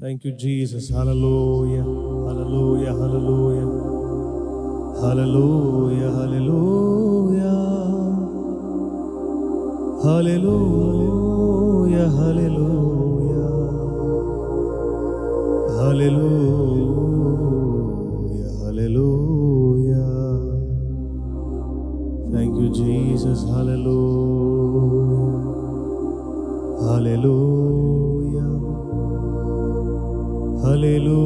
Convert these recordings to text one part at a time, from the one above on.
Thank you, Jesus. Hallelujah. Hallelujah. Hallelujah. Hallelujah. Hallelujah. Hallelujah. Hallelujah. Hallelujah. Hallelujah. Thank you, Jesus. Hallelujah. Hallelujah. Hallelujah.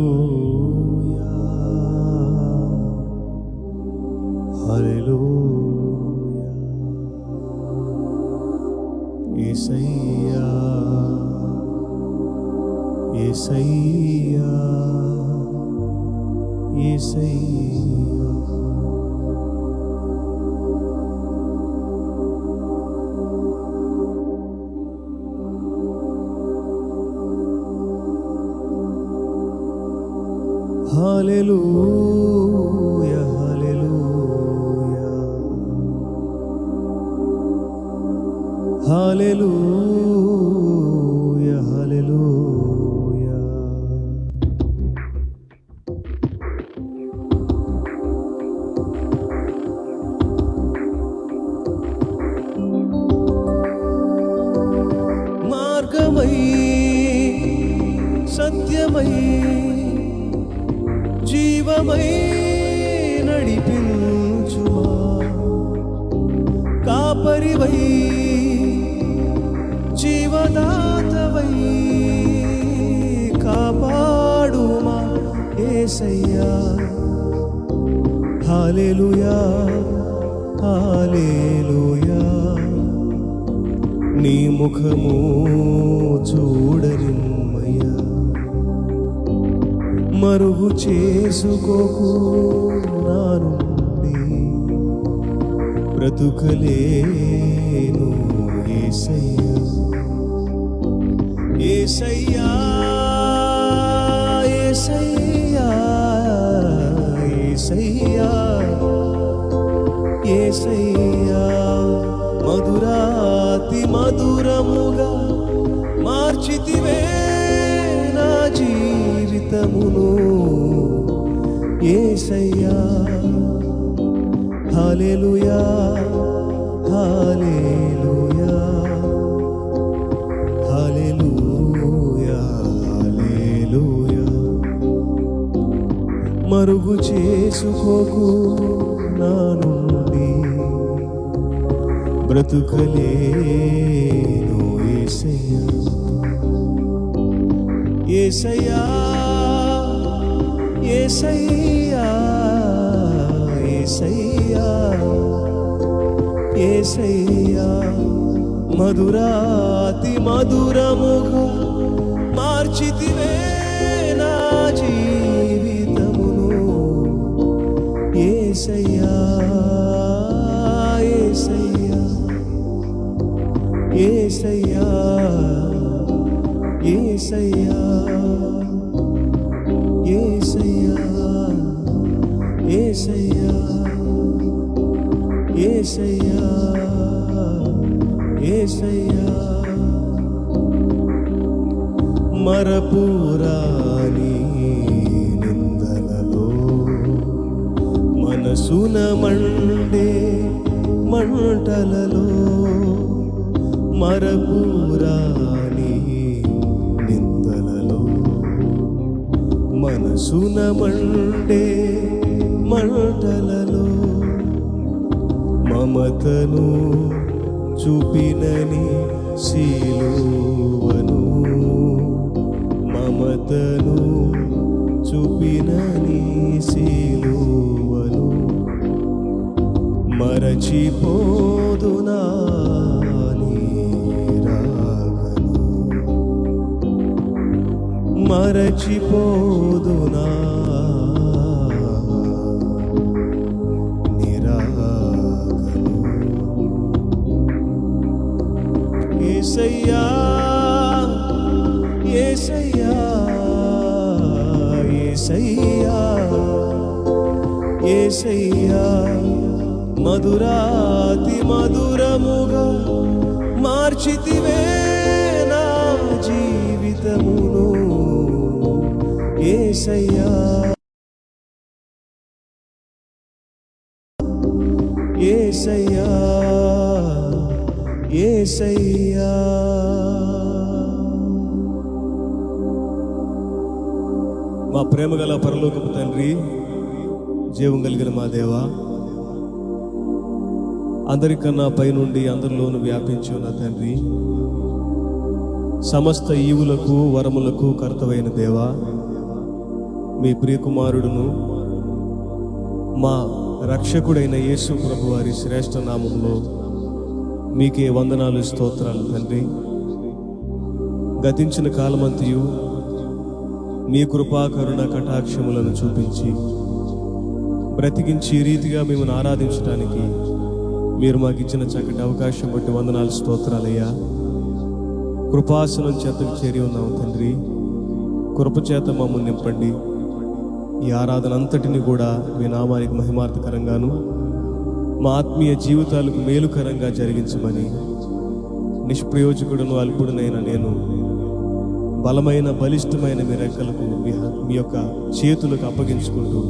Hallelujah. Yesaya, Yesaya, Yesaya. Hallelujah, hallelujah, hallelujah, hallelujah. మార్గమై సత్యమై జీవమై నడిపించుమా, కాపరివై జీవదాతవై కాపాడుమా యేసయ్యా. హల్లెలూయా, హల్లెలూయా. నీ ముఖము చూడనిమ్మయ్యా, మరుగు చేసుకోకు నా నుండి, బ్రతుకలేను యేసయ్యా. యేసయ్యా, యేసయ్యా, యేసయ్యా, యేసయ్యా. మధురాతి మధురముగా మార్చితివే నా జీవితమును యేసయ్యా. హల్లెలూయా, హల్లెలూయా, హల్లెలూయా, హల్లెలూయా. మరుగు చేసుకోకు నా నుండి, బ్రతుకలేను యేసయ్యా. యేసయ్యా, యేసయ్యా, యేసయ్యా, యేసయ్యా. మధురాతి మధురముగా మార్చితివే నా జీవితమును యేసయ్యా. యేసయ్యా, యేసయ్యా, యేసయ్యా, యేసయ్యా, యేసయ్యా, యేసయ్యా, యేసయ్యా. మరపురాని నిందలలో మనసున మండే మంటలలో, మరపురాని నిందలలో మనసున మండే మంటలలో, మమతను చూపినని సిలువను, మమతను చూపినని సిలువను మరచిపోదునా నీ రాకను, మరచిపోదునా నీ రాకను. యేసయ్యా, యేసయ్యా, యేసయ్యా, యేసయ్యా. మధురాతి మధురముగా మార్చితివే నా జీవితమును యేసయ్యా యేసయ్యా యేసయ్యా. మా ప్రేమగల పరలోకపు తండ్రి, జీవం కలిగిన మా దేవా, అందరికన్నా పైనుండి అందరిలోనూ వ్యాపించి ఉన్న తండ్రి, సమస్త ఈవులకు వరములకు కర్తవైన దేవా, మీ ప్రియకుమారుడును మా రక్షకుడైన యేసు ప్రభు వారి శ్రేష్ఠ నామంలో మీకే వందనాలు, స్తోత్రాలు తండ్రి. గతించిన కాలమంతయు మీ కృపా కరుణ కటాక్షములను చూపించి బ్రతికించి ఈ రీతిగా మిమ్మల్ని ఆరాధించడానికి మీరు మాకు ఇచ్చిన చక్కటి అవకాశం బట్టి వందనాలు, స్తోత్రాలయ్యా. కృపాసనం చేతకు చేరి ఉన్నాము తండ్రి. కృపచేత మమ్మల్ని నింపండి. ఈ ఆరాధన అంతటిని కూడా మీ నామానికి మహిమార్థకరంగాను మా ఆత్మీయ జీవితాలకు మేలుకరంగా జరిగించమని నిష్ప్రయోజకుడును అల్పుడునైన నేను బలమైన బలిష్టమైన మీ రెక్కలకు మీ యొక్క చేతులకు అప్పగించుకుంటూ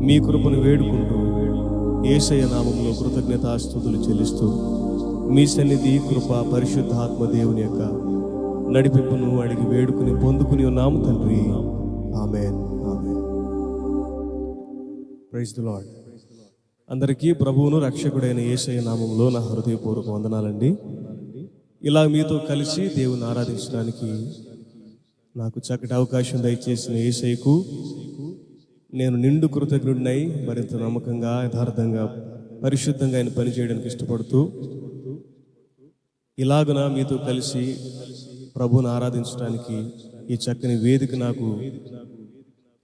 మీ కృపను వేడుకుంటూ యేసయ్య నామంలో కృతజ్ఞతాస్తుతులు చెల్లిస్తూ మీ సన్నిధి, కృప, పరిశుద్ధాత్మ దేవుని యొక్క నడిపింపును అడిగి వేడుకుని పొందుకుని ఉన్నాము తండ్రి. Amen, amen. Praise the Lord. అందరికీ ప్రభువును రక్షకుడైన యేసయ్య నామంలో నా హృదయపూర్వక వందనాలండి. ఇలా మీతో కలిసి దేవుని ఆరాధించడానికి నాకు చక్కటి అవకాశం దయచేసిన యేసయ్యకు నేను నిండు కృతజ్ఞుడినై మరింత నమ్మకంగా, యథార్థంగా, పరిశుద్ధంగా ఆయన పనిచేయడానికి ఇష్టపడుతూ ఇలాగున మీతో కలిసి ప్రభువును ఆరాధించడానికి ఈ చక్కని వేదిక నాకు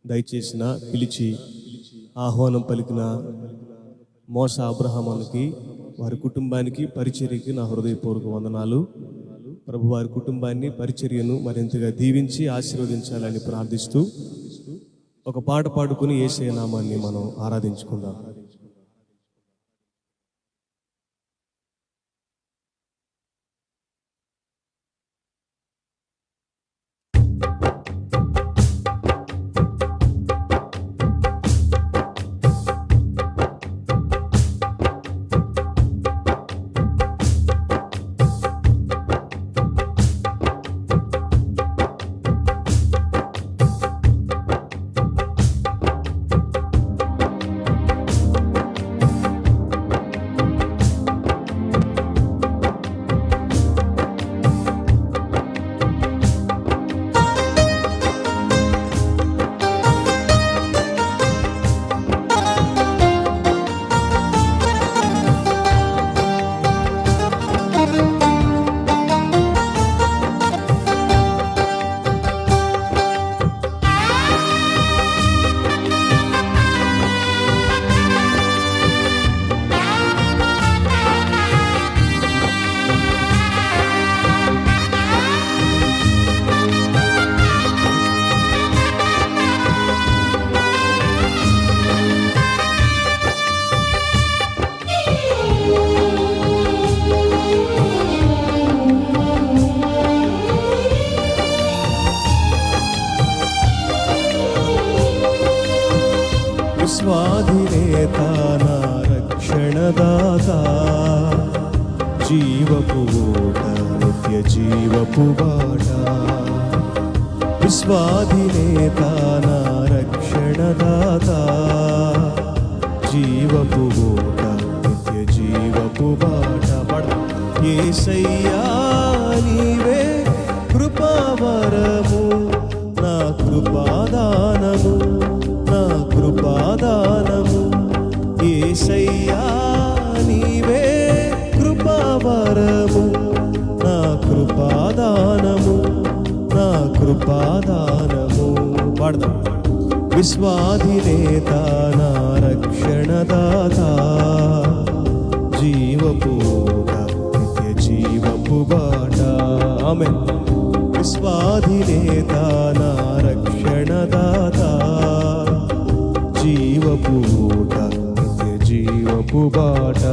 దయచేసిన, పిలిచి ఆహ్వానం పలికిన మోస అబ్రహాముకి, వారి కుటుంబానికి, పరిచర్యకి నా హృదయపూర్వక వందనాలు. ప్రభు వారి కుటుంబాన్ని, పరిచర్యను మరింతగా దీవించి ఆశీర్వదించాలని ప్రార్థిస్తూ ఒక పాట పాడుకుని యేసయ్య నామాన్ని మనం ఆరాధించుకుందాం. స్వాధినేత నా రక్షణదాత, జీవపు ఊట, నిత్య జీవపు బాట. విశ్వాధినేత నా రక్షణదాత, జీవపు ఊట, నిత్య జీవపు బాట. యేసయ్యా నీవే కృపావరము, నా కృపాదానము, నా కృపాదానము. యేసయ్యా నీవే కృపావరము, నా కృపాదానము, నా కృపాదానము. పాడదాం. విశ్వాధినేత నా రక్షణదాత, జీవపు ఊట, నిత్య జీవపు బాట. ఆమేన్. విశ్వాధినేత నా రక్షణదాత, జీవపు ఊట, నిత్య జీవపు బాట.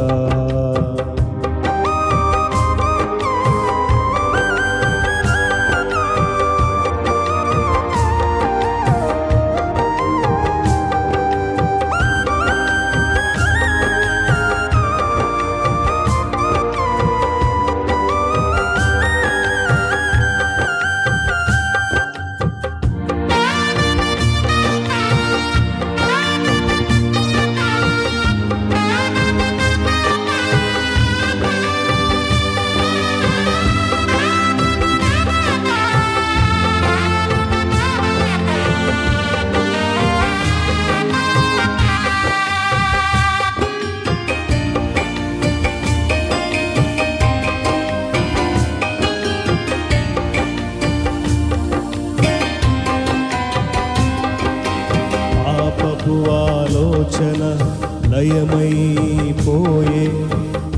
లయమైపోయే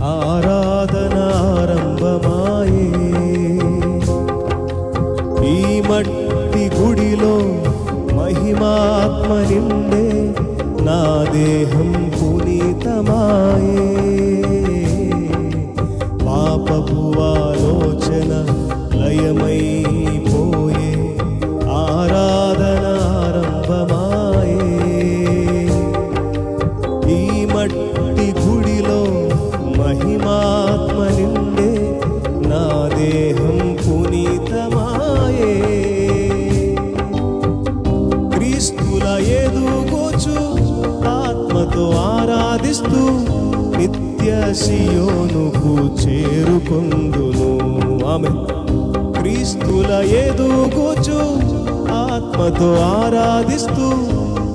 ఆరాధన ఆరంభమాయే. ఈ మట్టి గుడిలో మహిమాత్మ నిండే నా దేహం పునీతమాయే. పాపపు ఆలోచన లయమైపోయే ఆరాధన ఆరంభమాయే. ఈ మట్టి గుడిలో మహిమాత్మ నిండే నా దేహం పునీతమాయే. క్రీస్తుల ఎదుగోచు ఆత్మతో ఆరాధిస్తూ నిత్య సియోనుకు చేరుకొందును. ఆమె క్రీస్తుల ఎదుగోచు ఆత్మతో ఆరాధిస్తూ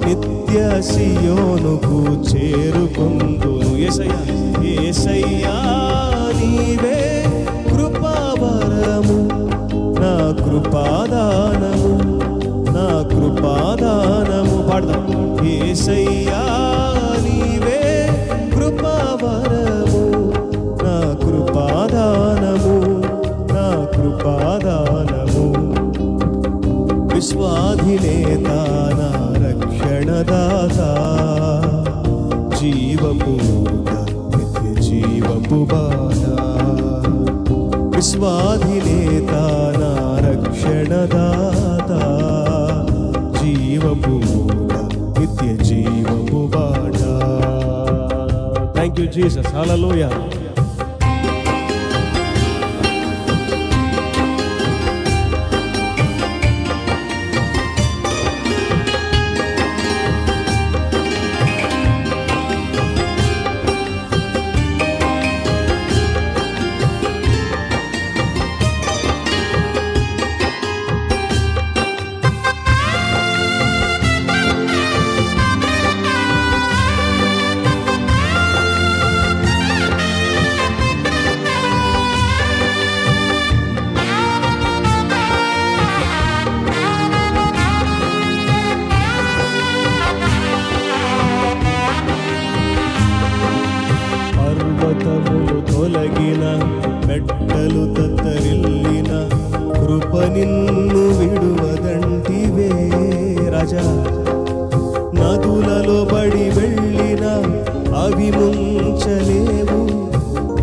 నిత్య సియోనుకు చేరుకొందును. యేసయ్యా యేసయ్యా నీవే కృపావరము, నా కృపాదానము, నా కృపాదానము. పాడదాం. యేసయ్యా నీవే కృపావరము, నా కృపాదానము, నా కృపాదానము. విశ్వాధినేత నా రక్షణదాత, జీవపు నిత్య జీవపు బాట. విశ్వాధినేత నా రక్షణదాత, జీవపు నిత్య జీవపు బాట. Thank you Jesus. హల్లెలూయా. పర్వతములు తొలగిన, మెట్టలు తత్తరిల్లిన, కృప నిన్ను విడువదంటివే రాజా. నదులలో బడి వెళ్ళిన, అవి ముంచలేవు,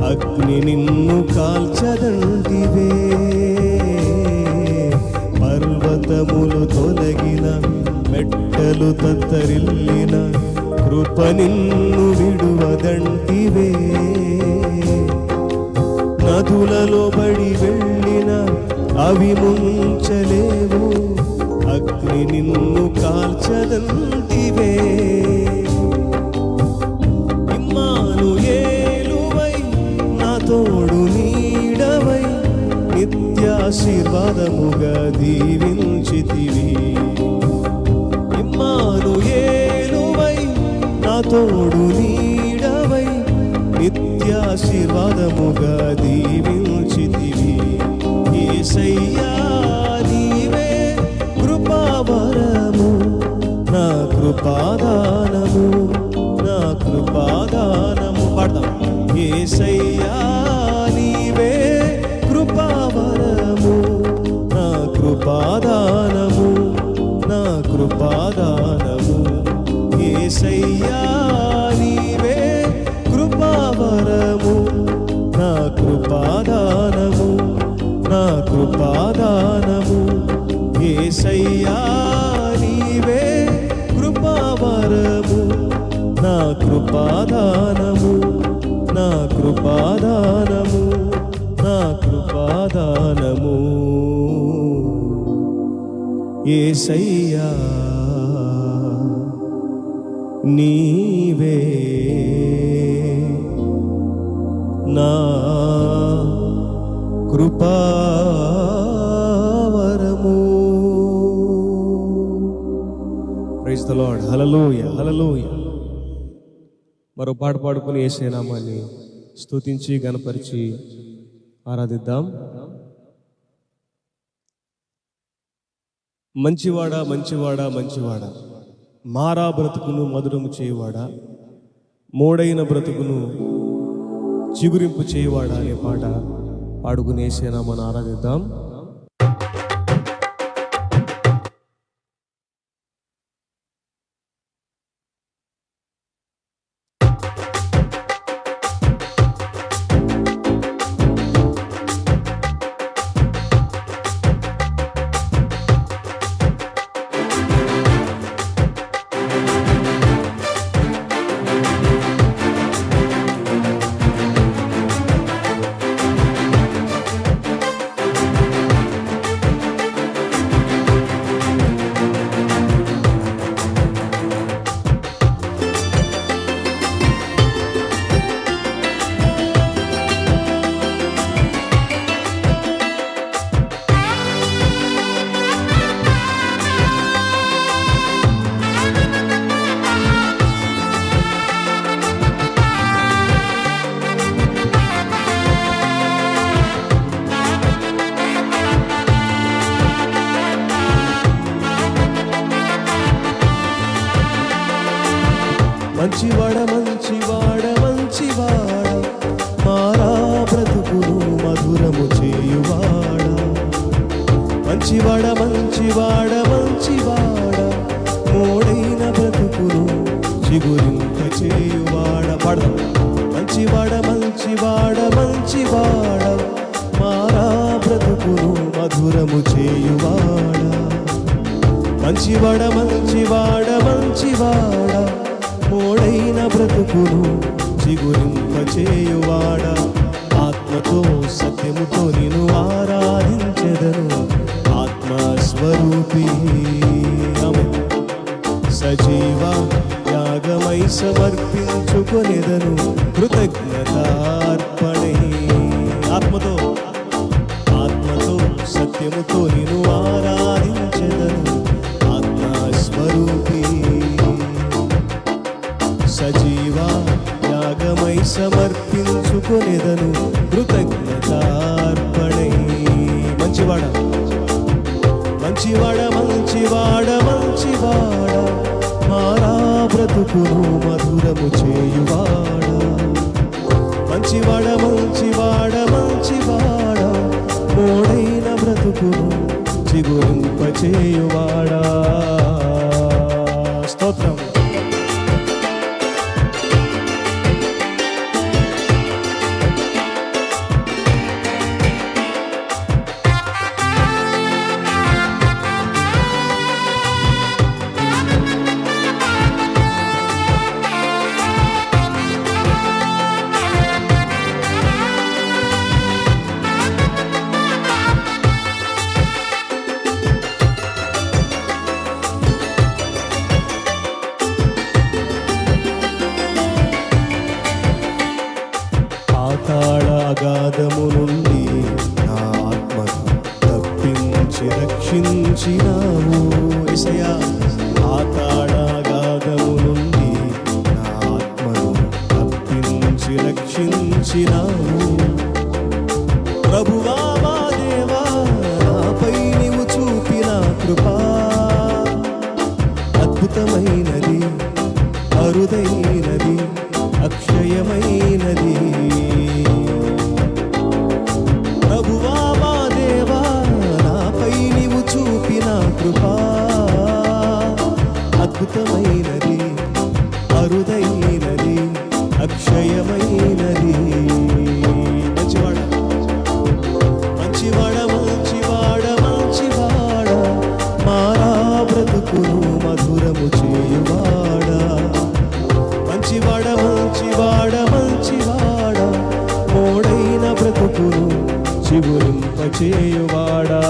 అగ్ని నిన్ను కాల్చదంటివే. పర్వతములు తొలగిన, మెట్టలు తత్తరిల్లిన, కృప నిన్ను విడువదంటివే. నదులలో బడి వెళ్ళిన, అవి ముంచలేవు, అగ్ని నిన్ను కాల్చదంటివే. ఇమ్మానుయేలువై నా తోడు నీడవై, నిత్యాశీర్వాదముగా దీవించితివి. ఇమ్మానుయేలువై నా తోడు నీడవై, నిత్యాశీర్వాదముగా దీవించితివి. యేసయ్యా నీవే కృపావరము, నా కృపాదానము, నా కృపాదానము. పాడదాం. యేసయ్యా నీవే కృపావరము, నా కృపాదానము, నా కృపాదానము. యేసయ్యా నీవే కృపావరము, నా కృపాదానము, నా కృపాదానము. యేసయ్యా నీవే కృపావరము, నా కృపాదానము, నా కృపాదానము, నా కృపాదానము. యేసయ్యా నీవే నా కృపావరము. Praise the Lord. Hallelujah, hallelujah. మరో పాట పాడుకుని యేసయ్య నామాన్ని స్తుతించి గణపరిచి ఆరాధిద్దాం. మంచివాడా మంచివాడా మంచివాడా, మారా బ్రతుకును మధురము చేయువాడా, మోడైన బ్రతుకును చిగురింపు చేయవాడా అనే పాట పాడుకునేసేనా మనం ఆరాధిద్దాం. మంచివాడ మంచివాడ మంచివాడ మారా బ్రతుకును మధురము చేయువాడ. మంచివాడ మంచివాడ మంచివాడ మోడైన బ్రతుకును చిగురింప చేయువాడ. పాడదాం. మంచివాడ మంచివాడ మంచివాడ మారా బ్రతుకును మధురము చేయువాడ. మంచివాడ మంచివాడ మంచివాడ మోడైన బ్రతుకును చిగురింపచేయువాడ. ఆత్మతో సత్యముతో నిన్ను ఆరాధించెదను ఆత్మస్వరూపి. సజీవ యాగమై సమర్పించుకొనెదను కృతజ్ఞతార్పణై. ఆత్మతో సత్యముతో నిన్ను ఆరాధించెదను ఆత్మస్వరూపి. సజీవ యాగమై సమర్పించుకొనెదను కృతజ్ఞతార్పణై. మంచివాడ మంచివాడ మంచివాడ మంచివాడ మారా బ్రతుకును మధురము చేయువాడ. మంచివాడ మంచివాడ మంచివాడ మోడైన బ్రతుకును చిగురింప చేయువాడ. స్తోత్రం. పాతాళ అగాధము నుండి నా ఆత్మను తప్పించి రక్షించినావు యేసయ్యా. పాతాళ అగాధము నుండి నా ఆత్మను తప్పించి రక్షించినావు. ప్రభువా మా దేవా నాపై నీవు చూపిన కృపా అద్భుతమైనది, అరుదైనది, అక్షయమైనది. ప్రభువా మా దేవా నాపై నీవు చూపిన కృపా అద్భుతమైనది, అరుదైనది, అక్షయమైనది. మంచివాడ మంచివాడ మంచివాడ మంచివాడ మారా బ్రతుకును మధురము చేయువాడ. మంచివాడ మంచివాడ మంచివాడ మోడైన బ్రతుకును చిగురింప చేయువాడా.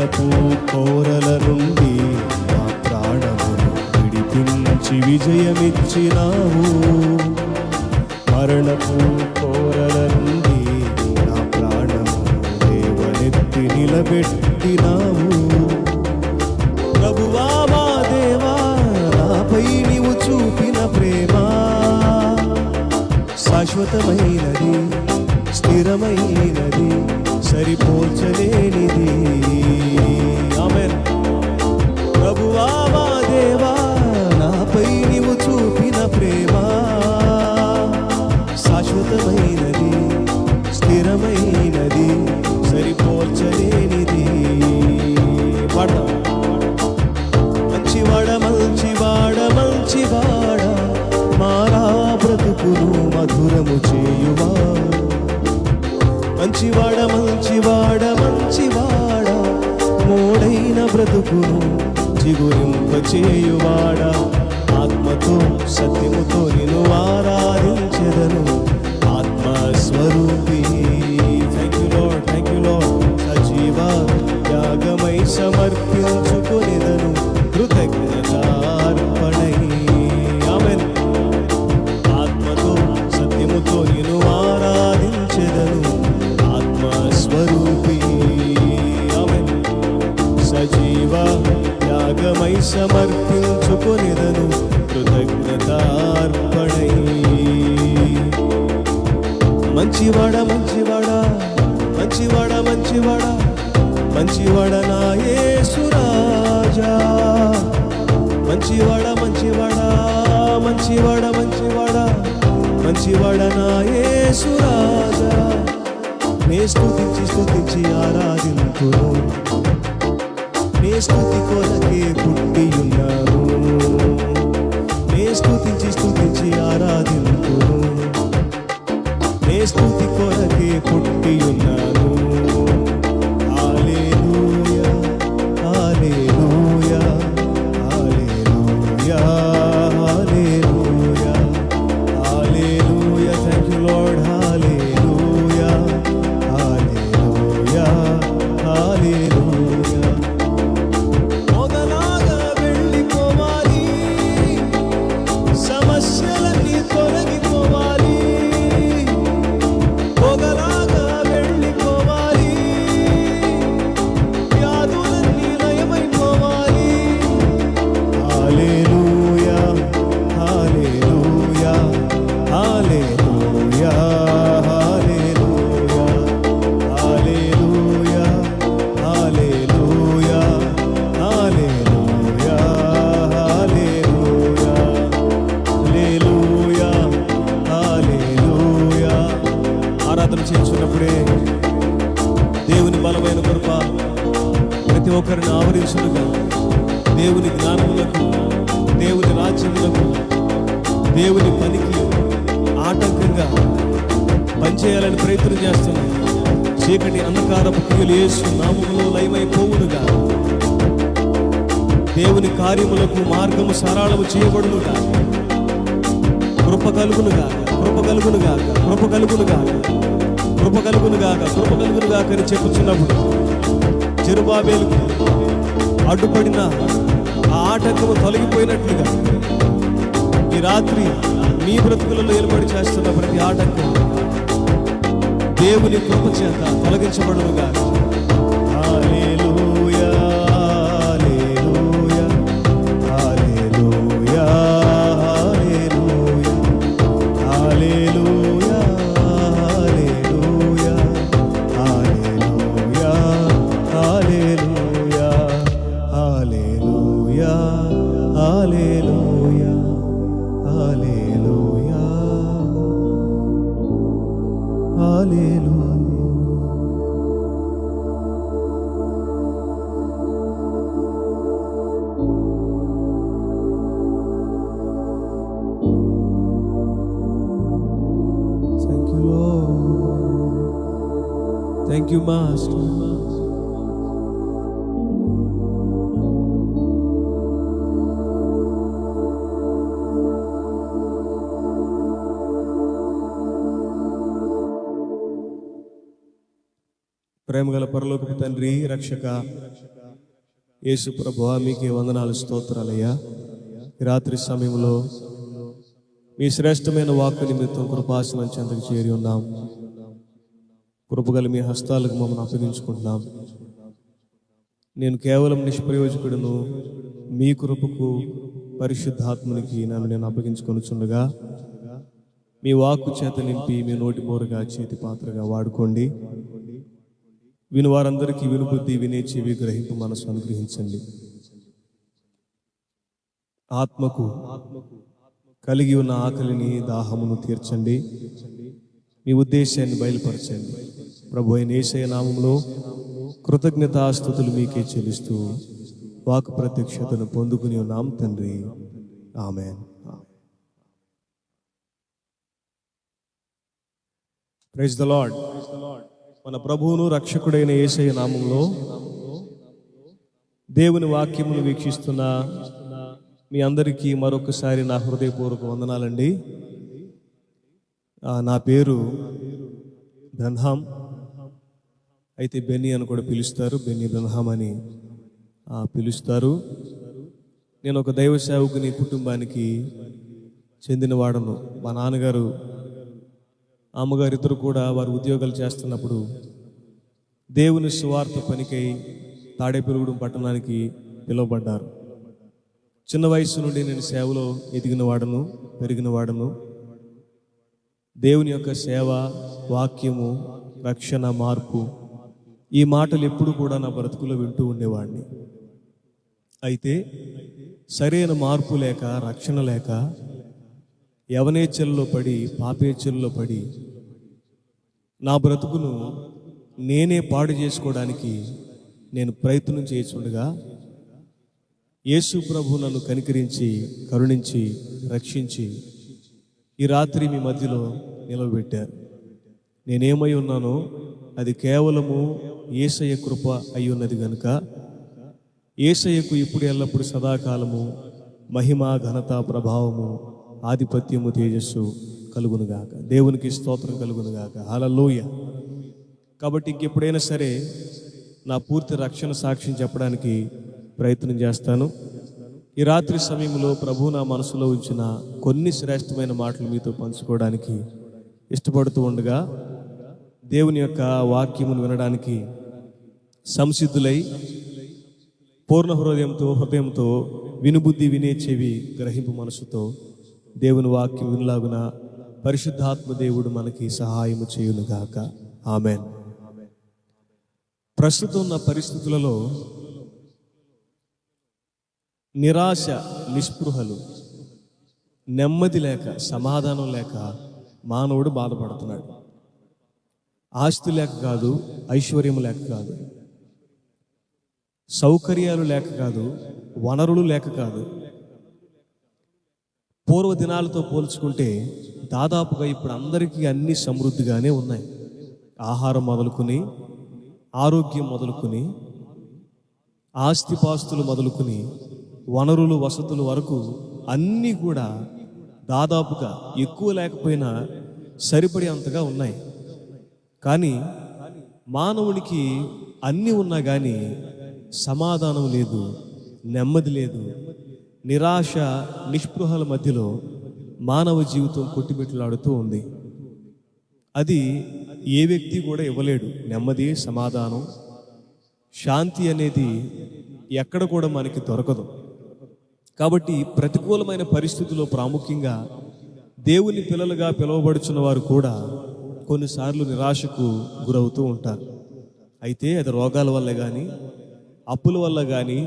మరణపు కోరల నుండి నా ప్రాణమును విడిపించి విజయమిచ్చినావు. మరణపు కోరల నుండి నా ప్రాణమును లేవనెత్తి నిలబెట్టినావు. ప్రభువా మా దేవా, నాపై నీవు చూపిన ప్రేమ శాశ్వతమైనది, స్థిరమైనది, సరిపోల్చలేనిది. ఆమేన్. ప్రభువా మా దేవా, నాపై నీవు చూపిన ప్రేమ శాశ్వతమైనది, స్థిరమైనది, సరిపోల్చలేనిది. పాడతాం. మంచివాడ మంచివాడ మంచివాడ, మారా బ్రతుకును మధురము చేయువా. మంచివాడ మంచివాడ మంచివాడ, మోడైన బ్రతుకును చిగురింప చేయువాడ. ఆత్మతో సత్యముతో నిన్ను ఆరాధించెదను, ఆత్మస్వరూపి. Thank you Lord, thank you Lord. సజీవ యాగమై సమర్పించుకొనిదను కృతజ్ఞతార్పణై. ఆమేన్. ఆత్మతో సత్యముతో నిన్ను ఆరాధించెదను, ఆత్మస్వరూపి. ఆమేన్. సజీవ యాగమై సమర్పించుకొనిదను కృతజ్ఞతార్పణై. మంచివాడ మంచివాడ మంచివాడ మంచివాడ మంచివాడ నా యేసు రాజా. మంచివాడ మంచివాడ మంచివాడ మంచివాడ మంచివాడ నా యేసు రాజా. నే స్తుతించి స్తుతించి ఆరాధింతును, నే స్తుతి కొరకే పుట్టియున్నాను. నే స్తుతించి స్తుతించి ఆరాధింతును, నే స్తుతి కొరకే పుట్టియున్నాను. Hallelujah hallelujah hallelujah hallelujah hallelujah. Thank you Lord. Hallelujah hallelujah hallelujah. మొదలాగా వెళ్ళిపోవాలి, సమస్యలన్నీ తొలగిపోవాలి. పొగలాగా వెళ్ళిపోవాలి, వ్యాధులన్నీ నయమైపోవాలి. హల్లెలూయా hallelujah hallelujah hallelujah hallelujah hallelujah hallelujah hallelujah hallelujah హల్లెలూయా. ఆరాధన చేస్తున్నప్పుడే దేవుని బలమైన కృప ప్రతి ఒక్కరిని ఆవరించునుగా. దేవుని జ్ఞానములకు, దేవుని రాజ్యములకు, దేవుని పనికి ఆటంకంగా పనిచేయాలని ప్రయత్నం చేస్తున్నాం. చీకటి అంధకారపు క్రియలు యేసు నామములో లయమైపోవునుగా. దేవుని కార్యములకు మార్గము సరళము చేయబడునుగా. కృప కలుగునుగా, కృప కలుగునుగా, కృప కలుగునుగా, కృప కలుగునుగా, కృప కలుగునుగా అని చెప్పుచున్నప్పుడు జెరుబాబేలుకు అడ్డుపడిన ఆ ఆటంకము తొలగిపోయినట్లుగా ఈ రాత్రి మీ బ్రతుకులలో ఏర్పాటు చేస్తున్న ప్రతి ఆటంకం దేవుని కృప చేత తొలగించబడునుగా. హల్లెలూయా hallelujah hallelujah hallelujah hallelujah hallelujah hallelujah hallelujah hallelujah hallelujah hallelujah. Thank you, Lord. Thank you, Master. ప్రేమగల పరలోకపు తండ్రి, రక్షక యేసు ప్రభువా, మీకే వందనాలు, స్తోత్రాలయ్యా. ఈ రాత్రి సమయంలో మీ శ్రేష్టమైన వాక్కు నిమిత్తం కృపాసనం చెంతకు చేరి ఉన్నాం. కృపగల మీ హస్తాలకు మమ్మల్ని అప్పగించుకుంటున్నాం. నేను కేవలం నిష్ప్రయోజకుడును, మీ కృపకు పరిశుద్ధాత్మనికి నన్ను నేను అప్పగించుకొనుచుండగా మీ వాక్కు చేత నింపి మీ నోటి బోరగా చేతి పాత్రగా వాడుకోండి. విని వారందరికీ వినుబుద్ధి, వినే చెవి, గ్రహింపు మనసు అనుగ్రహించండి. ఆత్మకు కలిగి ఉన్న ఆకలిని, దాహమును తీర్చండి. మీ ఉద్దేశాన్ని బయలుపరచండి. ప్రభు అయిన యేసయ్య నామములో కృతజ్ఞతాస్తుతులు మీకే చెల్లిస్తూ వాక్కు ప్రత్యక్షతను పొందుకుని ఉన్నాం తండ్రి. ఆమేన్. Praise the Lord. మన ప్రభువును రక్షకుడైన యేసయ్య నామములో దేవుని వాక్యమును వీక్షిస్తున్న మీ అందరికీ మరొకసారి నా హృదయపూర్వక వందనాలండి. నా పేరు బ్రన్హామ్, అయితే బెన్నీ అని కూడా పిలుస్తారు. బెన్నీ బ్రన్హామ్ అని పిలుస్తారు. నేను ఒక దైవ సేవకుని కుటుంబానికి చెందినవాడను. మా నాన్నగారు, అమ్మగారు ఇద్దరు కూడా వారు ఉద్యోగాలు చేస్తున్నప్పుడు దేవుని సువార్త పనికై తాడేపల్లిగూడెం పట్టణానికి పిలువబడ్డారు. చిన్న వయసు నుండి నేను సేవలో ఎదిగినవాడను, పెరిగినవాడను. దేవుని యొక్క సేవ, వాక్యము, రక్షణ, మార్పు, ఈ మాటలు ఎప్పుడు కూడా నా బ్రతుకులో వింటూ ఉండేవాడిని. అయితే సరైన మార్పు లేక, రక్షణ లేక, యవనేచ్ఛల్లో పడి, పాపేచ్ఛల్లో పడి నా బ్రతుకును నేనే పాడు చేసుకోవడానికి నేను ప్రయత్నం చేస్తుండగా యేసు ప్రభు నన్ను కనికరించి, కరుణించి, రక్షించి ఈ రాత్రి మీ మధ్యలో నిలవబెట్టారు. నేనేమై ఉన్నానో అది కేవలము యేసయ్య కృప అయి ఉన్నది గనుక యేసయ్యకు ఇప్పుడు ఎల్లప్పుడు సదాకాలము మహిమ, ఘనత, ప్రభావము, ఆధిపత్యము, తేజస్సు కలుగునుగాక. దేవునికి స్తోత్రం కలుగునుగాక. హల్లెలూయా. కాబట్టి ఇంకెప్పుడైనా సరే నా పూర్తి రక్షణ సాక్ష్యం చెప్పడానికి ప్రయత్నం చేస్తాను. ఈ రాత్రి సమయంలో ప్రభు నా మనసులో ఉంచిన కొన్ని శ్రేష్టమైన మాటలు మీతో పంచుకోవడానికి ఇష్టపడుతూ ఉండగా దేవుని యొక్క వాక్యమును వినడానికి సంసిద్ధులై పూర్ణ హృదయంతో వినుబుద్ధి, వినే చెవి, గ్రహింపు మనసుతో దేవుని వాక్యం వినలాగున పరిశుద్ధాత్మ దేవుడు మనకి సహాయము చేయునుగాక. ఆమెన్. ప్రస్తుతం ఉన్న పరిస్థితులలో నిరాశ, నిస్పృహలు, నెమ్మది లేక, సమాధానం లేక మానవుడు బాధపడుతున్నాడు. ఆస్తి లేక కాదు, ఐశ్వర్యం లేక కాదు, సౌకర్యాలు లేక కాదు, వనరులు లేక కాదు. పూర్వ దినాలతో పోల్చుకుంటే దాదాపుగా ఇప్పుడు అందరికీ అన్ని సమృద్ధిగానే ఉన్నాయి. ఆహారం మొదలుకొని, ఆరోగ్యం మొదలుకొని, ఆస్తిపాస్తులు మొదలుకొని, వనరులు, వసతుల వరకు అన్నీ కూడా దాదాపుగా ఎక్కువ లేకపోయినా సరిపడే అంతగా ఉన్నాయి. కానీ మానవునికి అన్నీ ఉన్నా కానీ సమాధానం లేదు, నెమ్మది లేదు. నిరాశ, నిస్పృహల మధ్యలో మానవ జీవితం కొట్టిమిట్లాడుతూ ఉంది. అది ఏ వ్యక్తి కూడా ఇవ్వలేడు. నెమ్మది, సమాధానం, శాంతి అనేది ఎక్కడ కూడా మనకి దొరకదు. కాబట్టి ప్రతికూలమైన పరిస్థితుల్లో ప్రాముఖ్యంగా దేవుని పిల్లలుగా పిలువబడుచున్న వారు కూడా కొన్నిసార్లు నిరాశకు గురవుతూ ఉంటారు. అయితే అది రోగాల వల్ల కానీ, అప్పుల వల్ల కానీ,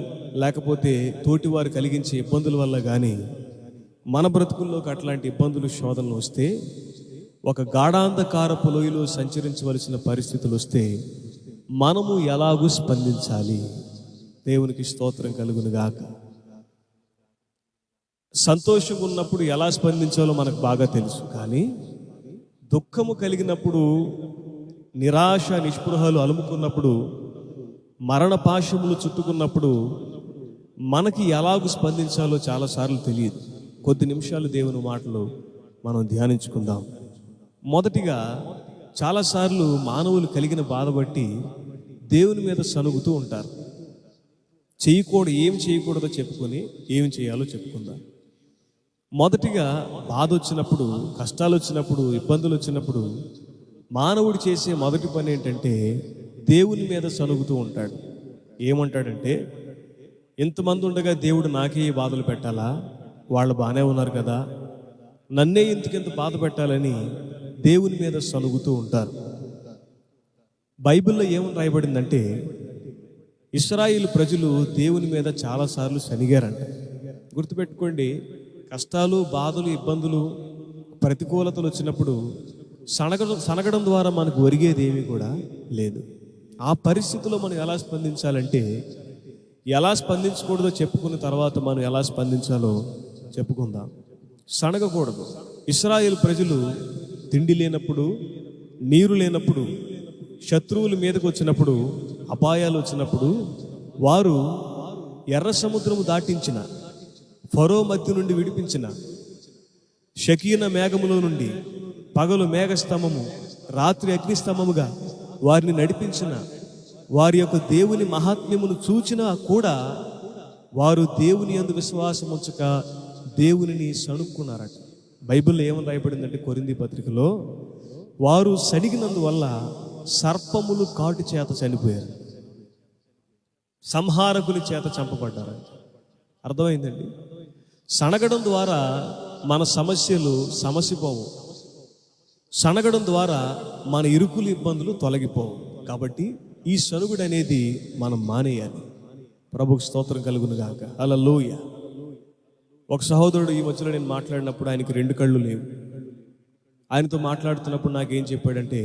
లేకపోతే తోటివారు కలిగించే ఇబ్బందుల వల్ల కానీ మన బ్రతుకుల్లోకి అట్లాంటి ఇబ్బందులు, శోధనలు వస్తే, ఒక గాఢాంధకారపు లోయలో సంచరించవలసిన పరిస్థితులు వస్తే మనము ఎలాగూ స్పందించాలి? దేవునికి స్తోత్రం కలుగునుగాక. సంతోషం ఉన్నప్పుడు ఎలా స్పందించాలో మనకు బాగా తెలుసు. కానీ దుఃఖము కలిగినప్పుడు, నిరాశ, నిస్పృహలు అలుముకున్నప్పుడు, మరణ పాశములు చుట్టుకున్నప్పుడు మనకి ఎలాగూ స్పందించాలో చాలాసార్లు తెలియదు. కొద్ది నిమిషాలు దేవుని మాటలు మనం ధ్యానించుకుందాం. మొదటిగా చాలాసార్లు మానవులు కలిగిన బాధ బట్టి దేవుని మీద సనుగుతూ ఉంటారు. ఏం చేయకూడదో చెప్పుకొని ఏం చేయాలో చెప్పుకుందాం. మొదటిగా బాధ వచ్చినప్పుడు, కష్టాలు వచ్చినప్పుడు, ఇబ్బందులు వచ్చినప్పుడు మానవుడు చేసే మొదటి పని ఏంటంటే దేవుని మీద సనుగుతూ ఉంటాడు. ఏమంటాడంటే, ఇంతమంది ఉండగా దేవుడు నాకే ఈ బాధలు పెట్టాలా, వాళ్ళు బాగానే ఉన్నారు కదా, నన్నే ఇంతకింత బాధ పెట్టాలని దేవుని మీద సనుగుతూ ఉంటారు. బైబిల్లో ఏమని రాయబడిందంటే, ఇశ్రాయేలు ప్రజలు దేవుని మీద చాలాసార్లు సనిగారంట. గుర్తుపెట్టుకోండి, కష్టాలు, బాధలు, ఇబ్బందులు, ప్రతికూలతలు వచ్చినప్పుడు సనగడం ద్వారా మనకు ఒరిగేది ఏమీ కూడా లేదు. ఆ పరిస్థితిలో మనం ఎలా స్పందించాలంటే, ఎలా స్పందించకూడదో చెప్పుకున్న తర్వాత మనం ఎలా స్పందించాలో చెప్పుకుందాం. సనగకూడదు. ఇశ్రాయేలు ప్రజలు తిండి లేనప్పుడు, నీరు లేనప్పుడు, శత్రువుల మీదకు వచ్చినప్పుడు, అపాయాలు వచ్చినప్పుడు వారు ఎర్ర సముద్రము దాటించిన, ఫరో మధ్య నుండి విడిపించిన, షకీన మేఘములో నుండి పగలు మేఘస్తంభము, రాత్రి అగ్నిస్తంభముగా వారిని నడిపించిన, వారి యొక్క దేవుని మహాత్మ్యమును చూచినా కూడా వారు దేవుని యందు విశ్వాసం ఉంచక దేవునిని సణుక్కున్నారట. బైబిల్లో ఏమని రాయబడిందంటే, కొరింథీ పత్రికలో, వారు సడిగినందువల్ల సర్పములు కాటు చేత చనిపోయారు, సంహారకుని చేత చంపబడ్డారు. అర్థమైందండి? సనగడం ద్వారా మన సమస్యలు సమసిపోవు, సనగడం ద్వారా మన ఇరుకులు, ఇబ్బందులు తొలగిపోవు. కాబట్టి ఈ సనుగుడు అనేది మనం మానేయాలి. ప్రభుకు స్తోత్రం కలుగును గాక. హల్లెలూయా. ఒక సహోదరుడు ఈ మధ్యలో నేను మాట్లాడినప్పుడు ఆయనకి 2 కళ్ళు లేవు. ఆయనతో మాట్లాడుతున్నప్పుడు నాకేం చెప్పాడంటే,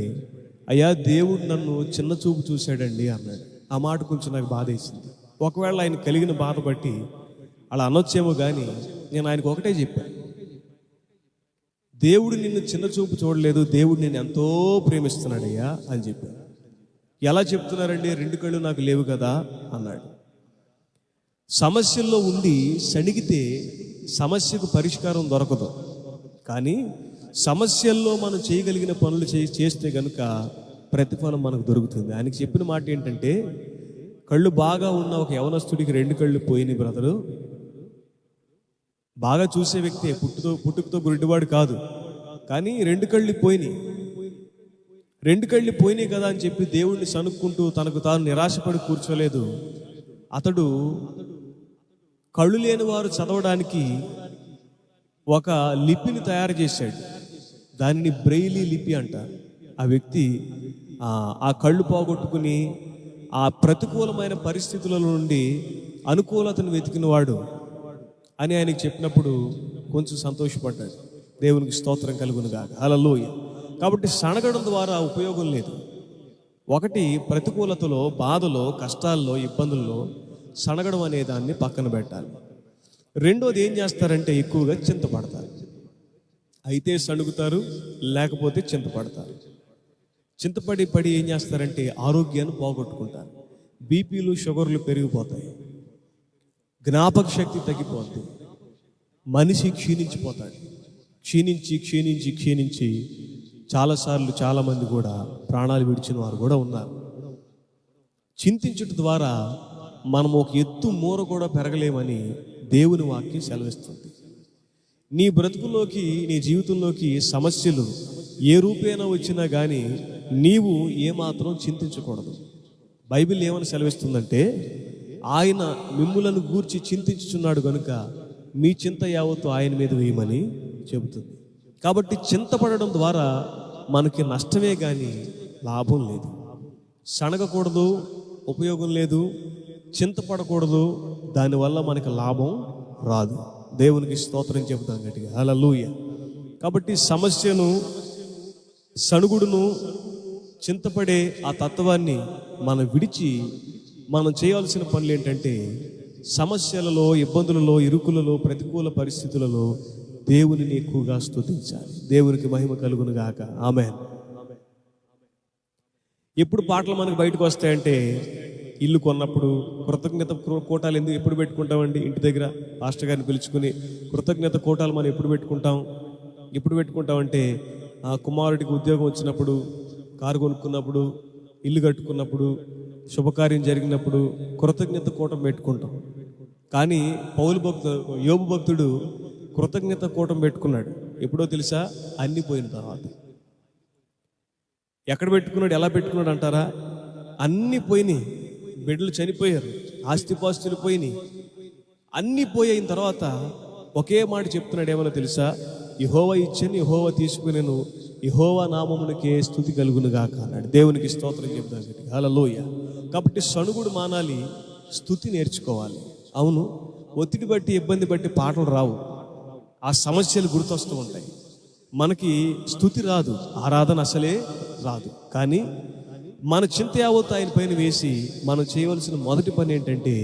అయ్యా, దేవుడు నన్ను చిన్న చూపు చూశాడండి అన్నాడు. ఆ మాట కొంచెం నాకు బాధ వేసింది. ఒకవేళ ఆయన కలిగిన బాధ బట్టి అలా అనొచ్చేమో, కానీ నేను ఆయనకు ఒకటే చెప్పాను, దేవుడు నిన్ను చిన్న చూపు చూడలేదు, దేవుడు నిన్ను ఎంతో ప్రేమిస్తున్నాడయ్యా అని చెప్పాను. ఎలా చెప్తున్నారండి, 2 కళ్ళు నాకు లేవు కదా అన్నాడు. సమస్యల్లో ఉండి సణిగితే సమస్యకు పరిష్కారం దొరకదు, కానీ సమస్యల్లో మనం చేయగలిగిన పనులు చేస్తే కనుక ప్రతిఫలం మనకు దొరుకుతుంది. ఆయనకి చెప్పిన మాట ఏంటంటే, కళ్ళు బాగా ఉన్న ఒక యవనస్తుడికి 2 కళ్ళు పోయినాయి బ్రదరు. బాగా చూసే వ్యక్తి పుట్టుకతో గుడ్డివాడు కాదు, కానీ 2 కళ్ళు పోయినాయి. 2 కళ్ళు పోయినాయి కదా అని చెప్పి దేవుణ్ణి సనుక్కుంటూ తనకు తాను నిరాశపడి కూర్చోలేదు. అతడు కళ్ళు లేని వారు చదవడానికి ఒక లిపిని తయారు చేశాడు. దానిని బ్రెయిలీ లిపి అంటారు. ఆ వ్యక్తి ఆ కళ్ళు పోగొట్టుకుని ఆ ప్రతికూలమైన పరిస్థితుల నుండి అనుకూలతను వెతికినవాడు అని ఆయనకి చెప్పినప్పుడు కొంచెం సంతోషపడ్డాడు. దేవునికి స్తోత్రం కలుగును గాక. హల్లెలూయా. కాబట్టి సనగడం ద్వారా ఉపయోగం లేదు. ఒకటి, ప్రతికూలతలో, బాధలో, కష్టాల్లో, ఇబ్బందుల్లో సనగడం అనే దాన్ని పక్కన పెట్టాలి. రెండోది ఏం చేస్తారంటే, ఎక్కువగా చింతపడతారు. అయితే సణుగుతారు, లేకపోతే చింతపడతారు. చింతపడి ఏం చేస్తారంటే ఆరోగ్యాన్ని పోగొట్టుకుంటారు. బీపీలు, షుగర్లు పెరిగిపోతాయి, జ్ఞాపక శక్తి తగ్గిపోతుంది, మనిషి క్షీణించిపోతాడు. క్షీణించి చాలాసార్లు చాలామంది కూడా ప్రాణాలు విడిచిన వారు కూడా ఉన్నారు. చింతించడం ద్వారా మనం ఒక ఎత్తు మూర కూడా పెరగలేమని దేవుని వాక్యం సెలవిస్తుంది. నీ బ్రతుకులోకి, నీ జీవితంలోకి సమస్యలు ఏ రూపేణా వచ్చినా కానీ నీవు ఏమాత్రం చింతించకూడదు. బైబిల్ ఏమని సెలవిస్తుందంటే, ఆయన మిమ్ములను గూర్చి చింతించుచున్నాడు కనుక మీ చింత యావత్తు ఆయన మీద వేయమని చెబుతుంది. కాబట్టి చింతపడడం ద్వారా మనకి నష్టమే కానీ లాభం లేదు. సనగకూడదు, ఉపయోగం లేదు. చింతపడకూడదు, దానివల్ల మనకి లాభం రాదు. దేవునికి స్తోత్రం చెబుతాం గట్టిగా. హల్లెలూయా. కాబట్టి సమస్యను, సణుగుడును, చింతపడే ఆ తత్వాన్ని మనం విడిచి మనం చేయాల్సిన పనులు ఏంటంటే, సమస్యలలో, ఇబ్బందులలో, ఇరుకులలో, ప్రతికూల పరిస్థితులలో దేవునిని ఎక్కువగా స్తుతించాలి. దేవునికి మహిమ కలుగును గాక. ఆమేన్. ఎప్పుడు పాటలు మనకు బయటకు వస్తాయంటే, ఇల్లు కొన్నప్పుడు కృతజ్ఞత కోటాలు ఎప్పుడు పెట్టుకుంటామండి? ఇంటి దగ్గర పాస్టర్ గారిని పిలుచుకుని కృతజ్ఞత కోటాలు మనం ఎప్పుడు పెట్టుకుంటామంటే, ఆ కుమారుడికి ఉద్యోగం వచ్చినప్పుడు, కారు కొనుక్కున్నప్పుడు, ఇల్లు కట్టుకున్నప్పుడు, శుభకార్యం జరిగినప్పుడు కృతజ్ఞత కూటం పెట్టుకుంటాం. కానీ యోబు భక్తుడు కృతజ్ఞత కూటం పెట్టుకున్నాడు. ఎప్పుడో తెలుసా? అన్ని పోయిన తర్వాత. ఎక్కడ పెట్టుకున్నాడు, ఎలా పెట్టుకున్నాడు అంటారా? అన్ని పోయినాయి. బిడ్డలు చనిపోయారు, ఆస్తిపాస్తులు పోయినాయి, అన్ని పోయిన తర్వాత ఒకే మాట చెప్తున్నాడు. ఏమన్నా తెలుసా? యెహోవా ఇచ్చని యెహోవా తీసుకునేను, యెహోవా నామమునకే స్తుతి కలుగును గాక అన్నాడు. దేవునికి స్తోత్రం చెప్తాను. హల్లెలూయా. కాబట్టి సణుగుడు మానాలి, స్తుతి నేర్చుకోవాలి. అవును, ఒత్తిడి బట్టి ఇబ్బంది బట్టి పాటలు రావు, ఆ సమస్యలు గుర్తొస్తూ ఉంటాయి. మనకి స్తుతి రాదు, ఆరాధన అసలే రాదు. కానీ మన చింత యావత్తు ఆయన పైన వేసి మనం చేయవలసిన మొదటి పని ఏంటంటే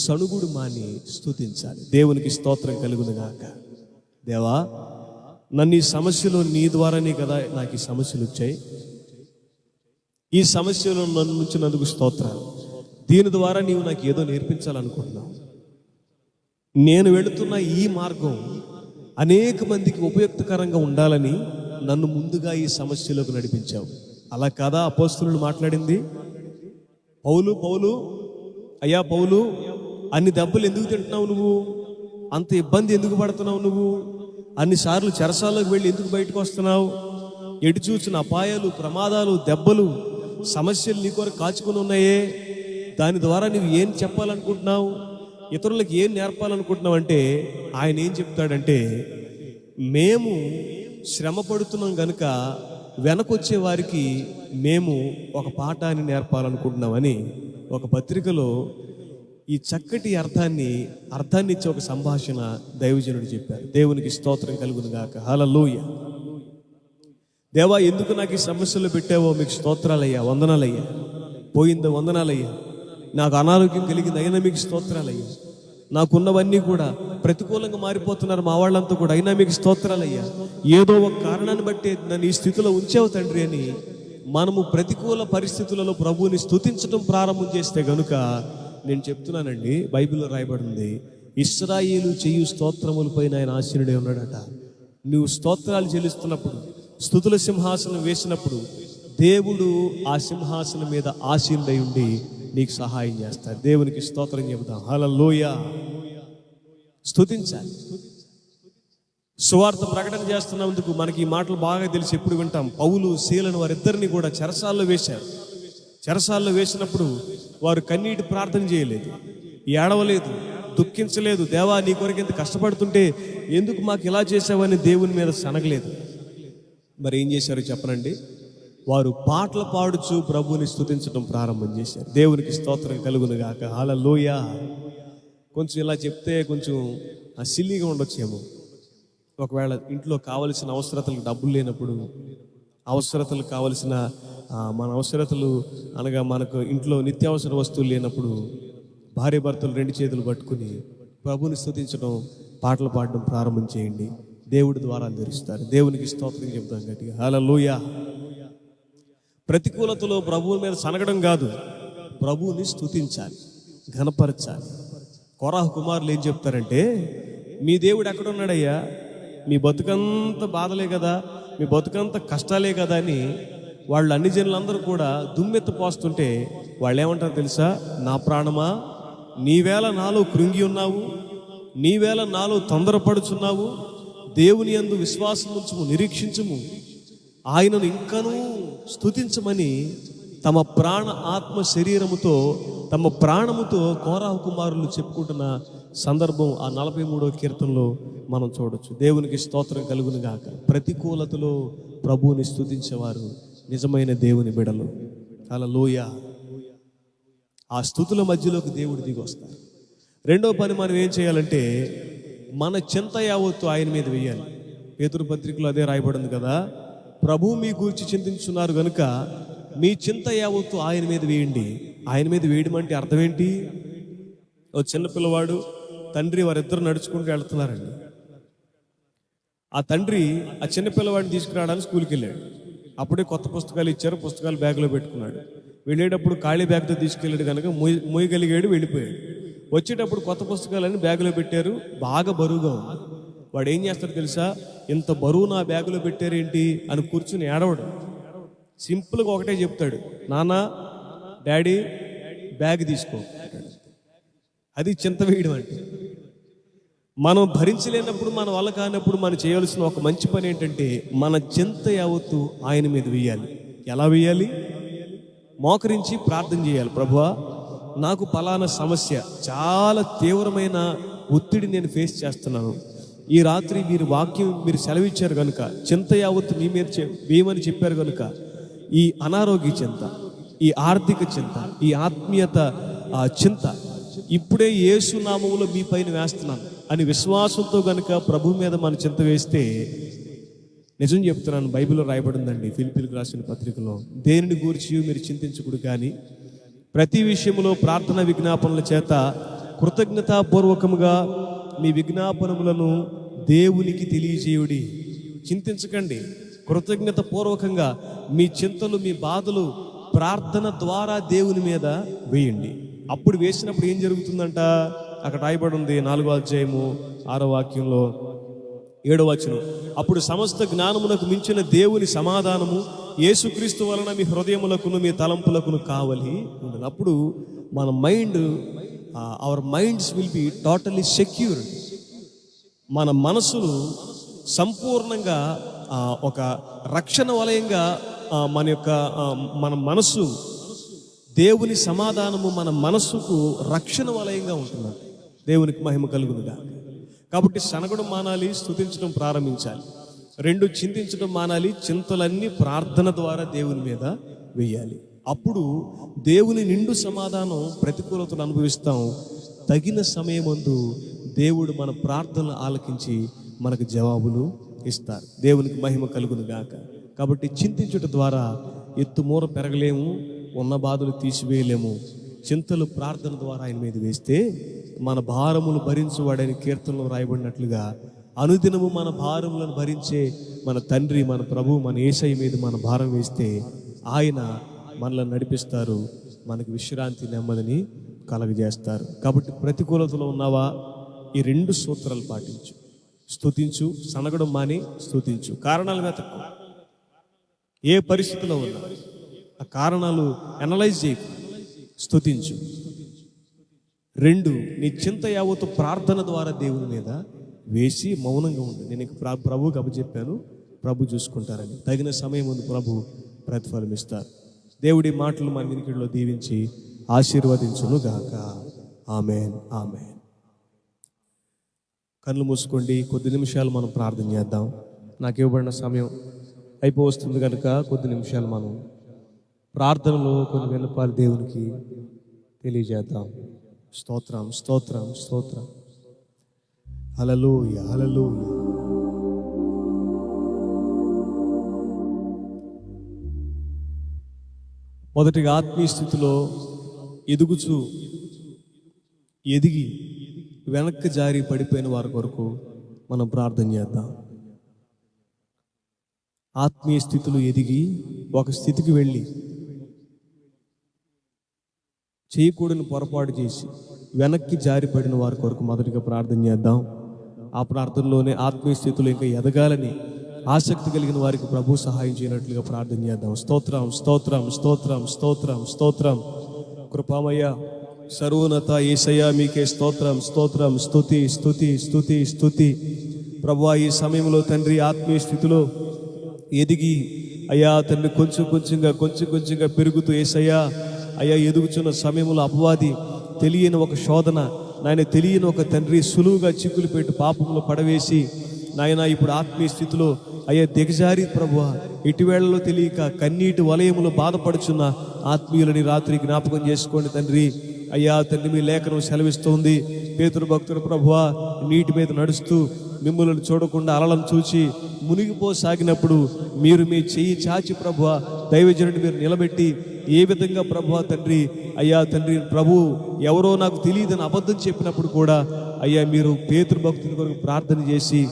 సణుగుడు మాని స్తుతించాలి. దేవునికి స్తోత్రం కలుగును గాక. దేవా, నన్ను ఈ సమస్యలో నీ ద్వారానే కదా నాకు ఈ సమస్యలు వచ్చాయి. ఈ సమస్యలో నన్ను ఉంచినందుకు స్తోత్రాలు. దీని ద్వారా నీవు నాకు ఏదో నేర్పించాలనుకుంటున్నావు. నేను వెళుతున్న ఈ మార్గం అనేక మందికి ఉపయుక్తకరంగా ఉండాలని నన్ను ముందుగా ఈ సమస్యలోకి నడిపించావు. అలా కాదా అపోస్తలులు మాట్లాడింది? పౌలు అయ్యా పౌలు, అన్ని దెబ్బలు ఎందుకు తింటున్నావు నువ్వు? అంత ఇబ్బంది ఎందుకు పడుతున్నావు నువ్వు? అన్నిసార్లు చెరసాలకు వెళ్ళి ఎందుకు బయటకు వస్తున్నావు? ఎటు చూసిన అపాయాలు, ప్రమాదాలు, దెబ్బలు, సమస్యలు నీ కొరకు కాచుకొని ఉన్నాయే. దాని ద్వారా నువ్వు ఏం చెప్పాలనుకుంటున్నావు? ఇతరులకు ఏం నేర్పాలనుకుంటున్నావు అంటే ఆయన ఏం చెప్తాడంటే, మేము శ్రమ పడుతున్నాం కనుక వెనకొచ్చే వారికి మేము ఒక పాఠాన్ని నేర్పాలనుకుంటున్నామని ఒక పత్రికలో ఈ చక్కటి అర్థాన్ని ఇచ్చే ఒక సంభాషణ దైవజనుడు చెప్పారు. దేవునికి స్తోత్రం కలుగును గాక. హల్లెలూయా. దేవా, ఎందుకు నాకు ఈ సమస్యలు పెట్టావో మీకు స్తోత్రాలయ్యా, వందనాలయ్యా. పోయిందో వందనాలయ్యా. నాకు అనారోగ్యం కలిగింది, అయినా మీకు స్తోత్రాలయ్యా. నాకున్నవన్నీ కూడా ప్రతికూలంగా మారిపోతున్నారు మా వాళ్ళంతా కూడా, అయినా మీకు స్తోత్రాలయ్యా. ఏదో ఒక కారణాన్ని బట్టి నన్ను ఈ స్థితిలో ఉంచావు తండ్రి అని మనము ప్రతికూల పరిస్థితులలో ప్రభువుని స్తుతించడం ప్రారంభం చేస్తే గనుక, నేను చెప్తున్నానండి, బైబిల్లో రాయబడింది, ఇశ్రాయేలు చేయు స్తోత్రములపైన ఆయన ఆశీనుడే ఉన్నాడట. నువ్వు స్తోత్రాలు చెల్లిస్తున్నప్పుడు, స్తుతుల సింహాసనం వేసినప్పుడు దేవుడు ఆ సింహాసనం మీద ఆశీనుడై ఉండి నీకు సహాయం చేస్తాడు. దేవునికి స్తోత్రం చెబుతాం. హల్లెలూయా. స్తుతించాలి. సువార్త ప్రకటన చేస్తున్నందుకు మనకి ఈ మాటలు బాగా తెలిసి ఎప్పుడు వింటాం. పౌలు, సీలను వారిద్దరిని కూడా చెరసాల్లో వేశారు. చెరసాల్లో వేసినప్పుడు వారు కన్నీటి ప్రార్థన చేయలేదు, ఏడవలేదు, దుఃఖించలేదు. దేవా, నీ కొరకు ఎంత కష్టపడుతుంటే ఎందుకు మాకు ఇలా చేసావని దేవుని మీద సనగలేదు. మరి ఏం చేశారు చెప్పనండి? వారు పాటలు పాడుచు ప్రభువుని స్తుతించడం ప్రారంభం చేశారు. దేవునికి స్తోత్రం కలుగును గాక. హల్లెలూయా. కొంచెం ఇలా చెప్తే కొంచెం సిల్లీగా ఉండొచ్చేమో. ఒకవేళ ఇంట్లో కావలసిన అవసరతలకు డబ్బులు లేనప్పుడు, అవసరతలకు కావలసిన మన అవసరతలు అనగా మనకు ఇంట్లో నిత్యావసర వస్తువులు లేనప్పుడు భార్య భర్తలు రెండు చేతులు పట్టుకుని ప్రభువుని స్తుతించడం, పాటలు పాడడం ప్రారంభం చేయండి. దేవుడి ద్వారా తెరుస్తారు. దేవునికి స్తోత్రం చెప్తాం గట్టిగా. హల్లెలూయా. ప్రతికూలతలో ప్రభువు మీద సనగడం కాదు, ప్రభువుని స్తుతించాలి, ఘనపరచాలి. కోరాహు కుమారులు ఏం చెప్తారంటే, మీ దేవుడు ఎక్కడున్నాడయ్యా? మీ బతుకంత బాధలే కదా, మీ బతుకంత కష్టాలే కదా అని వాళ్ళు అన్ని జనులందరూ కూడా దుమ్మెత్తి పోస్తుంటే వాళ్ళు ఏమంటారు తెలుసా? నా ప్రాణమా, నీవేళ నాలో కృంగి ఉన్నావు, నీవేళ నాలో తొందరపడుచున్నావు, దేవుని యందు విశ్వాసం ఉంచుము, నిరీక్షించుము, ఆయనను ఇంకనూ స్తుతించమని తమ ప్రాణ ఆత్మ శరీరముతో, తమ ప్రాణముతో కోరాహు కుమారులు చెప్పుకుంటున్న సందర్భం ఆ 43వ కీర్తనలో మనం చూడొచ్చు. దేవునికి స్తోత్రం కలుగును గాక. ప్రతికూలతలో ప్రభువుని స్తుతించేవారు నిజమైన దేవుని బిడలు. హల్లెలూయా. ఆ స్తుతుల మధ్యలోకి దేవుడు దిగి వస్తారు. రెండో పని మనం ఏం చేయాలంటే, మన చింత యావత్తు ఆయన మీద వేయాలి. పేతురు పత్రికలో అదే రాయబడింది కదా, ప్రభు మీ గూర్చి చింతించున్నారు గనుక మీ చింత యావత్తు ఆయన మీద వేయండి. ఆయన మీద వేయడం అంటే అర్థం ఏంటి? ఓ చిన్న పిల్లవాడు, తండ్రి, వారిద్దరు నడుచుకుంటూ వెళ్తున్నారండి. ఆ తండ్రి ఆ చిన్న పిల్లవాడిని తీసుకురావడానికి స్కూల్కి వెళ్ళాడు. అప్పుడే కొత్త పుస్తకాలు ఇచ్చారు, పుస్తకాలు బ్యాగ్లో పెట్టుకున్నాడు. వెళ్ళేటప్పుడు ఖాళీ బ్యాగ్తో తీసుకెళ్ళాడు కనుక మోయగలిగాడు, వెళ్ళిపోయాడు. వచ్చేటప్పుడు కొత్త పుస్తకాలన్నీ బ్యాగులో పెట్టారు, బాగా బరువుగా ఉంది. వాడు ఏం చేస్తాడు తెలుసా? ఇంత బరువు నా బ్యాగులో పెట్టారేంటి అని కూర్చుని ఏడవడు. సింపుల్గా ఒకటే చెప్తాడు, నాన్న, డాడీ, బ్యాగ్ తీసుకో. అది చింత వేయడం అంటే. మనం భరించలేనప్పుడు, మన వల్ల కానప్పుడు మనం చేయవలసిన ఒక మంచి పని ఏంటంటే మన చింత యావత్తు ఆయన మీద వేయాలి. ఎలా వేయాలి? మోకరించి ప్రార్థన చేయాలి. ప్రభువా, నాకు పలానా సమస్య, చాలా తీవ్రమైన ఒత్తిడి నేను ఫేస్ చేస్తున్నాను. ఈ రాత్రి మీరు వాక్యం మీరు సెలవిచ్చారు కనుక చింత యావత్తు మీ మీద వేయమని చెప్పారు కనుక ఈ అనారోగ్య చింత, ఈ ఆర్థిక చింత, ఈ ఆత్మీయత చింత ఇప్పుడే యేసు నామములో మీ పైన వేస్తున్నాను అని విశ్వాసంతో కనుక ప్రభు మీద మన చింత వేస్తే, నిజం చెప్తున్నాను, బైబిల్లో రాయబడిందండి, ఫిలిప్పీలకు రాసిన పత్రికలో, దేనిని గూర్చి మీరు చింతించకుడు కానీ ప్రతి విషయంలో ప్రార్థన విజ్ఞాపనల చేత కృతజ్ఞతాపూర్వకముగా మీ విజ్ఞాపనములను దేవునికి తెలియజేయుడి. చింతించకండి, కృతజ్ఞత పూర్వకంగా మీ చింతలు, మీ బాధలు ప్రార్థన ద్వారా దేవుని మీద వేయండి. అప్పుడు వేసినప్పుడు ఏం జరుగుతుందంట? అక్కడ రాయబడి ఉంది 4వ అధ్యాయము 6వ వాక్యంలో 7వ వచనం, అప్పుడు సమస్త జ్ఞానమునకు మించిన దేవుని సమాధానము యేసుక్రీస్తు వలన మీ హృదయములకును మీ తలంపులకును కావాలి ఉంటుంది. అప్పుడు మన mind, our minds will be totally secured. మన మనసులు సంపూర్ణంగా ఒక రక్షణ వలయంగా మన మనసు, దేవుని సమాధానము మన మనసుకు రక్షణ వలయంగా ఉంటున్నది. దేవునికి మహిమ కలుగునుగా. కాబట్టి సనగడం మానాలి, స్తుతించడం ప్రారంభించాలి. 2, చింతించడం మానాలి. చింతలన్నీ ప్రార్థన ద్వారా దేవుని మీద వేయాలి. అప్పుడు దేవుని నిండు సమాధానం, ప్రతికూలతను అనుభవిస్తాం. తగిన సమయమందు దేవుడు మన ప్రార్థనలు ఆలకించి మనకు జవాబులు ఇస్తారు. దేవునికి మహిమ కలుగును గాక. కాబట్టి చింతించుట ద్వారా ఎత్తుమూర పెరగలేము, ఉన్న బాధలు తీసివేయలేము. చింతలు ప్రార్థన ద్వారా ఆయన మీద వేస్తే మన భారములు భరించువాడని కీర్తనలో రాయబడినట్లుగా అనుదినము మన భారములను భరించే మన తండ్రి, మన ప్రభు, మన యేసయ్య మీద మన భారం వేస్తే ఆయన మనల్ని నడిపిస్తారు, మనకు విశ్రాంతి, నెమ్మదిని కలగజేస్తారు. కాబట్టి ప్రతికూలతలో ఉన్నావా, ఈ 2 సూత్రాలు పాటించు. స్తుతించు, సనగడం మాని స్తుతించు. కారణాలు వెతకు. ఏ పరిస్థితిలో ఉన్నా ఆ కారణాలు అనలైజ్ చేయకు, స్తుతించు. 2, నీ చింత యావత్తు ప్రార్థన ద్వారా దేవుని మీద వేసి మౌనంగా ఉండు. నేను ప్రభువుకి అప్పచెప్పాను, ప్రభు చూసుకుంటారని. తగిన సమయం ముందు ప్రభు ప్రతిఫలం ఇస్తారు. దేవుడి మాటలు మన వినికిడిలో దీవించి ఆశీర్వదించును గాక. ఆమేన్, ఆమేన్. కళ్ళు మూసుకోండి, కొద్ది నిమిషాలు మనం ప్రార్థన చేద్దాం. నాకు ఇవ్వబడిన సమయం అయిపోవస్తుంది కనుక కొద్ది నిమిషాలు మనం ప్రార్థనలో కొన్ని విన్నపాలు దేవునికి తెలియజేద్దాం. స్తోత్రం, స్తోత్రం, స్తోత్రం. హల్లెలూయా, హల్లెలూయా. మొదటిగా ఆత్మీయ స్థితిలో ఎదిగి వెనక్కి జారి పడిపోయిన వారి కొరకు మనం ప్రార్థన చేద్దాం. ఆత్మీయ స్థితిలో ఎదిగి ఒక స్థితికి వెళ్ళి చేయకూడని పొరపాటు చేసి వెనక్కి జారిపడిన వారి కొరకు మొదటిగా ప్రార్థన చేద్దాం. ఆ ప్రార్థనలోనే ఆత్మీయ స్థితిలో ఇంకా ఎదగాలని ఆసక్తి కలిగిన వారికి ప్రభు సహాయం చేయనట్లుగా ప్రార్థన చేద్దాం. స్తోత్రం, స్తోత్రం, స్తోత్రం, స్తోత్రం, స్తోత్రం. కృపామయ్య, సర్వోన్నత యేసయ్య, మీకే స్తోత్రం, స్తోత్రం, స్తుతి, స్తుతి, స్తుతి, స్తుతి. ప్రభువా, ఈ సమయంలో తండ్రి ఆత్మీయ స్థితిలో ఎదిగి అయ్యా తండ్రి కొంచెం కొంచెంగా పెరుగుతూ యేసయ్యా అయ్యా ఎదుగుచున్న సమయంలో అపవాది తెలియని ఒక శోధన, నాయన తెలియని ఒక తండ్రి సులువుగా చిక్కులు పెట్టి పాపంలో పడవేసి నాయన ఇప్పుడు ఆత్మీయ స్థితిలో అయ్యా దిగజారి ప్రభువా ఇటువేళ్లలో తెలియక కన్నీటి వలయములో బాధపడుచున్న ఆత్మీయులని రాత్రి జ్ఞాపకం చేసుకోండి తండ్రి. అయ్యా తండ్రి, మీ లేఖనం సెలవిస్తోంది, పేతురు భక్తుడు ప్రభువా నీటి మీద నడుస్తూ మిమ్మల్ని చూడకుండా అలలను చూచి మునిగిపోసాగినప్పుడు మీరు మీ చెయ్యి చాచి ప్రభువా దైవజనుడిని మీరు నిలబెట్టి ఏ విధంగా ప్రభువా తండ్రి అయ్యా తండ్రి ప్రభు ఎవరో నాకు తెలియదని అబద్ధం చెప్పినప్పుడు కూడా అయ్యా మీరు పేతురు భక్తుని కొరకు ప్రార్థన చేసి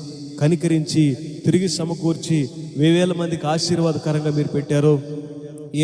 కనికరించి తిరిగి సమకూర్చి 1000 మందికి ఆశీర్వాదకరంగా మీరు పెట్టారో,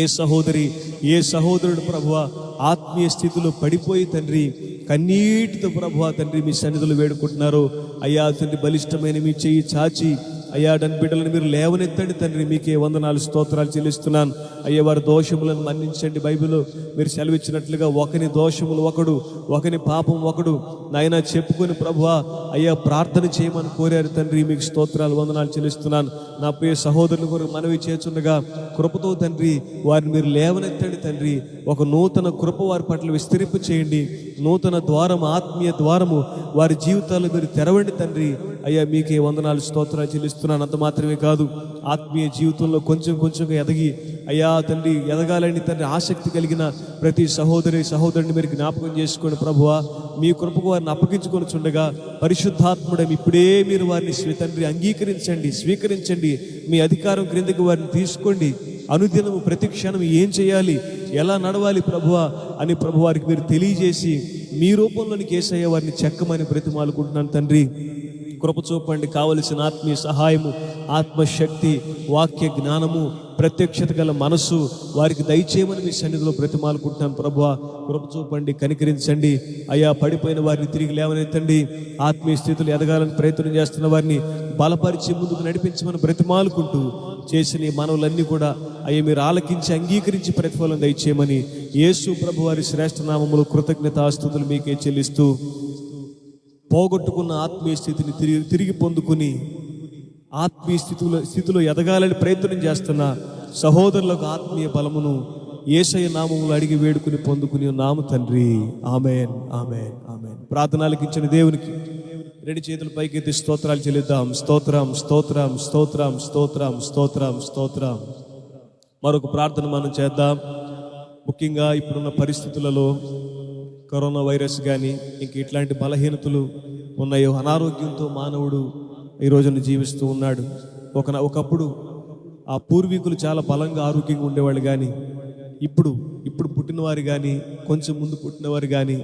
ఏ సహోదరి ఏ సహోదరుడు ప్రభువా ఆత్మీయ స్థితిలో పడిపోయి తండ్రి కన్నీటితో ప్రభువా తండ్రి మీ సన్నిధిలో వేడుకుంటున్నారు అయ్యా తండ్రి, బలిష్టమైన మీ చెయ్యి చాచి అయ్యా దాని బిడ్డలను మీరు లేవనెత్తండి తండ్రి. మీకే వందనాలు స్తోత్రాలు చెల్లిస్తున్నాను అయ్యా. వారి దోషములను మన్నించండి. బైబిల్లో మీరు సెలవిచ్చినట్లుగా ఒకని దోషములు ఒకడు, ఒకని పాపం ఒకడు నాయన చెప్పుకొని ప్రభువా అయ్యా ప్రార్థన చేయమని కోరారు తండ్రి. మీకు స్తోత్రాలు వందనాలు చెల్లిస్తున్నాను. నా ప్రియ సహోదరుని కొరకు మనవి చేస్తుండగా కృపతో తండ్రి వారిని మీరు లేవనెత్తండి తండ్రి. ఒక నూతన కృప వారి పట్ల విస్తరింప చేయండి. నూతన ద్వారం, ఆత్మీయ ద్వారము వారి జీవితాల్లో మీరు తెరవండి తండ్రి. అయ్యా మీకే వందనాలు స్తోత్రాలు చెల్లిస్తున్నాను. అంత మాత్రమే కాదు, ఆత్మీయ జీవితంలో కొంచెం కొంచెంగా ఎదగి అయ్యా తండ్రి ఎదగాలని తండ్రి ఆసక్తి కలిగిన ప్రతి సహోదరుని మీరు జ్ఞాపకం చేసుకోండి ప్రభువా. మీ కృపకు వారిని అప్పగించుకొని చుండగా పరిశుద్ధాత్ముడే ఇప్పుడే మీరు వారిని తండ్రి అంగీకరించండి, స్వీకరించండి. మీ అధికారం క్రిందకి వారిని తీసుకోండి. అనుదినము ప్రతి క్షణం ఏం చేయాలి, ఎలా నడవాలి ప్రభువా అని ప్రభువారికి మీరు తెలియజేసి మీ రూపంలోనికి యేసయ్య వారిని చెక్కమని బ్రతిమాలుకుంటున్నాను తండ్రి. కృప చూపండి. కావలసిన ఆత్మీయ సహాయము, ఆత్మశక్తి, వాక్య జ్ఞానము, ప్రత్యక్షత గల మనస్సు వారికి దయచేయమని మీ సన్నిధిలో బ్రతిమాలుకుంటున్నాను ప్రభువా. కృప చూపండి, కనికరించండి అయ్యా. పడిపోయిన వారిని తిరిగి లేవనెత్తండి. ఆత్మీయ స్థితులు ఎదగాలని ప్రయత్నం చేస్తున్న వారిని బలపరిచి ముందుకు నడిపించమని బ్రతిమాలుకుంటూ చేసిన ఈ మనవులన్నీ కూడా అయ్యా మీరు ఆలకించి అంగీకరించి ప్రతిఫలం దయచేయమని యేసు ప్రభు వారి శ్రేష్ఠ నామములో కృతజ్ఞతాస్తుతులు మీకే చెల్లిస్తూ పోగొట్టుకున్న ఆత్మీయ స్థితిని తిరిగి పొందుకుని ఆత్మీయ స్థితిలో ఎదగాలని ప్రయత్నం చేస్తున్న సహోదరులకు ఆత్మీయ బలమును యేసయ్య నామములో అడిగి వేడుకుని పొందుకుని నామ తండ్రి. ఆమేన్, ఆమేన్, ఆమేన్. ప్రార్థనలకు ఇచ్చిన దేవునికి రెండు చేతుల పైకెత్తి స్తోత్రాలు చెల్లిద్దాం. స్తోత్రం, స్తోత్రం, స్తోత్రం, స్తోత్రం, స్తోత్రం, స్తోత్రం. మరొక ప్రార్థన మనం చేద్దాం. ముఖ్యంగా ఇప్పుడున్న పరిస్థితులలో కరోనా వైరస్ కానీ ఇంక ఇట్లాంటి బలహీనతలు ఉన్నాయో, అనారోగ్యంతో మానవుడు ఈ రోజున జీవిస్తూ ఉన్నాడు. ఒకప్పుడు ఆ పూర్వీకులు చాలా బలంగా ఆరోగ్యంగా ఉండేవాళ్ళు, కానీ ఇప్పుడు పుట్టినవారు కానీ కొంచెం ముందు పుట్టినవారు కానీ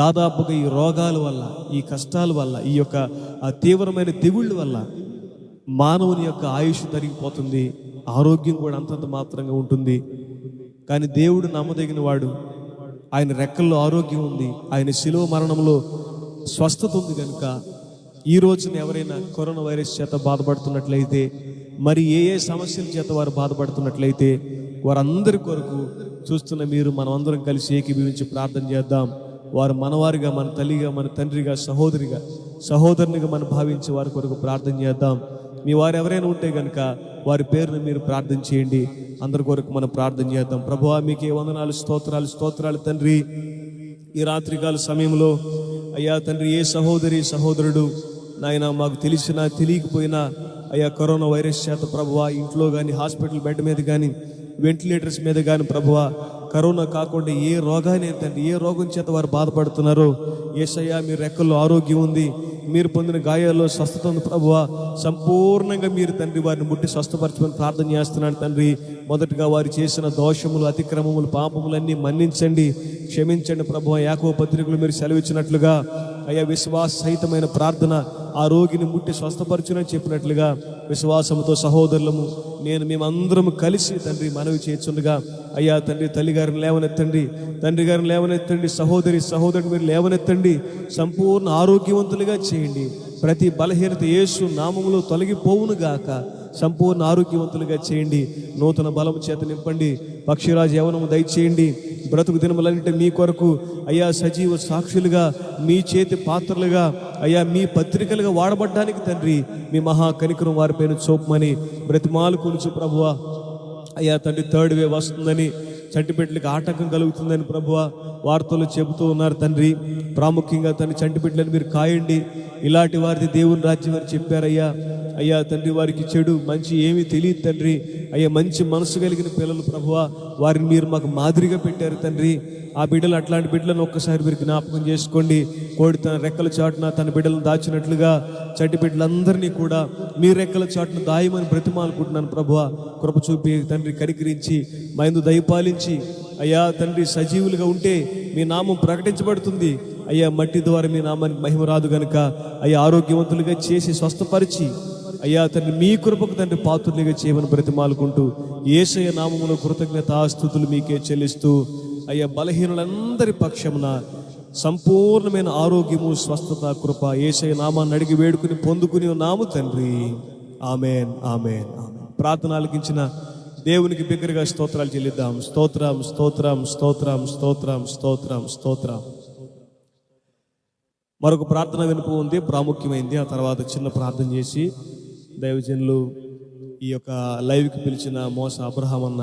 దాదాపుగా ఈ రోగాల వల్ల, ఈ కష్టాల వల్ల, ఈ యొక్క ఆ తీవ్రమైన తెగుళ్ళ వల్ల మానవుని యొక్క ఆయుష్ తరిగిపోతుంది. ఆరోగ్యం కూడా అంతంత మాత్రంగా ఉంటుంది. కానీ దేవుడు నమ్మదగిన వాడు. ఆయన రెక్కల్లో ఆరోగ్యం ఉంది. ఆయన శిలువ మరణంలో స్వస్థత ఉంది. కనుక ఈ రోజున ఎవరైనా కరోనా వైరస్ చేత బాధపడుతున్నట్లయితే, మరి ఏ సమస్యల చేత వారు బాధపడుతున్నట్లయితే వారందరి కొరకు చూస్తున్న మీరు మనమందరం కలిసి ఏకీభవించి ప్రార్థన చేద్దాం. వారు మనవారిగా, మన తల్లిగా, మన తండ్రిగా, సహోదరునిగా మనం భావించి వారి కొరకు ప్రార్థన చేద్దాం. మీ వారు ఎవరైనా ఉంటే కనుక వారి పేరును మీరు ప్రార్థన చేయండి. అందరి కొరకు మనం ప్రార్థన చేద్దాం. ప్రభువా మీకే వందనాలు, స్తోత్రాలు తండ్రి. ఈ రాత్రికాల సమయంలో అయ్యా తండ్రి, ఏ సహోదరుడు నాయన మాకు తెలిసినా తెలియకపోయినా అయ్యా కరోనా వైరస్ చేత ప్రభువా ఇంట్లో కానీ, హాస్పిటల్ బెడ్ మీద కానీ, వెంటిలేటర్స్ మీద కానీ ప్రభువా కరోనా కాకుండా ఏ రోగాన్ని తండ్రి, ఏ రోగం చేత వారు బాధపడుతున్నారో యేసయ్యా మీ రెక్కల్లో ఆరోగ్యం ఉంది. మీరు పొందిన గాయాల్లో స్వస్థత ఉంది ప్రభువా. సంపూర్ణంగా మీరు తండ్రి వారిని ముట్టి స్వస్థపరచమని ప్రార్థన చేస్తున్నాను తండ్రి. మొదటగా వారు చేసిన దోషములు, అతిక్రమములు, పాపములన్నీ మన్నించండి, క్షమించండి ప్రభువా. యాకోబు పత్రికలు మీరు సెలవిచ్చినట్లుగా అయ్యా విశ్వాస సహితమైన ప్రార్థన ఆ రోగిని ముట్టి స్వస్థపరచునని చెప్పినట్లుగా విశ్వాసంతో సహోదరులము మేమందరము కలిసి తండ్రి మనవి చేస్తుండగా అయ్యా తండ్రి తల్లిగారిని లేవనెత్తండి, తండ్రి గారిని లేవనెత్తండి, సహోదరుని మీరు లేవనెత్తండి, సంపూర్ణ ఆరోగ్యవంతులుగా చేయండి. ప్రతి బలహీనత యేసు నామములో తొలగిపోవును గాక. సంపూర్ణ ఆరోగ్యవంతులుగా చేయండి. నూతన బలము చేత నింపండి. పక్షిరాజు యవనము దయచేయండి. బ్రతుకు దినములన్నిటి మీ కొరకు అయ్యా సజీవ సాక్షులుగా, మీ చేతి పాత్రలుగా, అయ్యా మీ పత్రికలుగా వాడబడ్డానికి తండ్రి మీ మహా కనికరం వారిపైన చూపమని బ్రతిమాలు కొలుచు ప్రభువా. అయ్యా తండ్రి థర్డ్ వేవ్ వస్తుందని, చంటిబిడ్డలకు ఆటంకం కలుగుతుందని ప్రభువా వార్తలు చెబుతూ ఉన్నారు తండ్రి. ప్రాముఖ్యంగా తండ్రి చంటిబిడ్డలను మీరు కాయండి. ఇలాంటి వారిది దేవుని రాజ్యం అని చెప్పారయ్యా. అయ్యా తండ్రి వారికి చెడు మంచి ఏమీ తెలియదు తండ్రి. అయ్యా మంచి మనసు కలిగిన పిల్లలు ప్రభువా, వారిని మీరు మాకు మాదిరిగా పెట్టారు తండ్రి. ఆ బిడ్డలు, అట్లాంటి బిడ్డలను ఒక్కసారి మీరు జ్ఞాపకం చేసుకోండి. కోడి తన రెక్కల చాటున తన బిడ్డలను దాచినట్లుగా చంటి బిడ్డలందరినీ కూడా మీ రెక్కల చాటును దాయమని బ్రతిమాలుకుంటున్నాను ప్రభువా. కృప చూపి తండ్రి కనికరించి మైందు దయపాలించి అయ్యా తండ్రి సజీవులుగా ఉంటే మీ నామం ప్రకటించబడుతుంది. అయ్యా మట్టి ద్వారా మీ నామానికి మహిమ రాదు గనుక అయ్యా ఆరోగ్యవంతులుగా చేసి స్వస్థపరిచి అయ్యా తండ్రి మీ కృపకు తండ్రి పాత్రులుగా చేయమని బ్రతిమాలుకుంటూ యేసయ్య నామములో కృతజ్ఞతాస్తుతులు మీకే చెల్లిస్తూ అయ్యా బలహీనులందరి పక్షమున సంపూర్ణమైన ఆరోగ్యము, స్వస్థత, కృప యేసయ్య నామాన్ని అడిగి వేడుకుని పొందుకుని ఉన్నాము తండ్రి. Amen, amen, amen. ప్రార్థన ఆలకించిన దేవునికి బిగ్గరగా స్తోత్రాలు చెల్లిద్దాం. స్తోత్రం, స్తోత్రం, స్తోత్రం, స్తోత్రం, స్తోత్రం, స్తోత్రం. మరొక ప్రార్థన వినుపు ఉంది, ప్రాముఖ్యమైంది. ఆ తర్వాత చిన్న ప్రార్థన చేసి దైవజనులు ఈ యొక్క లైవ్కి పిలిచిన మోస అబ్రహాం అన్న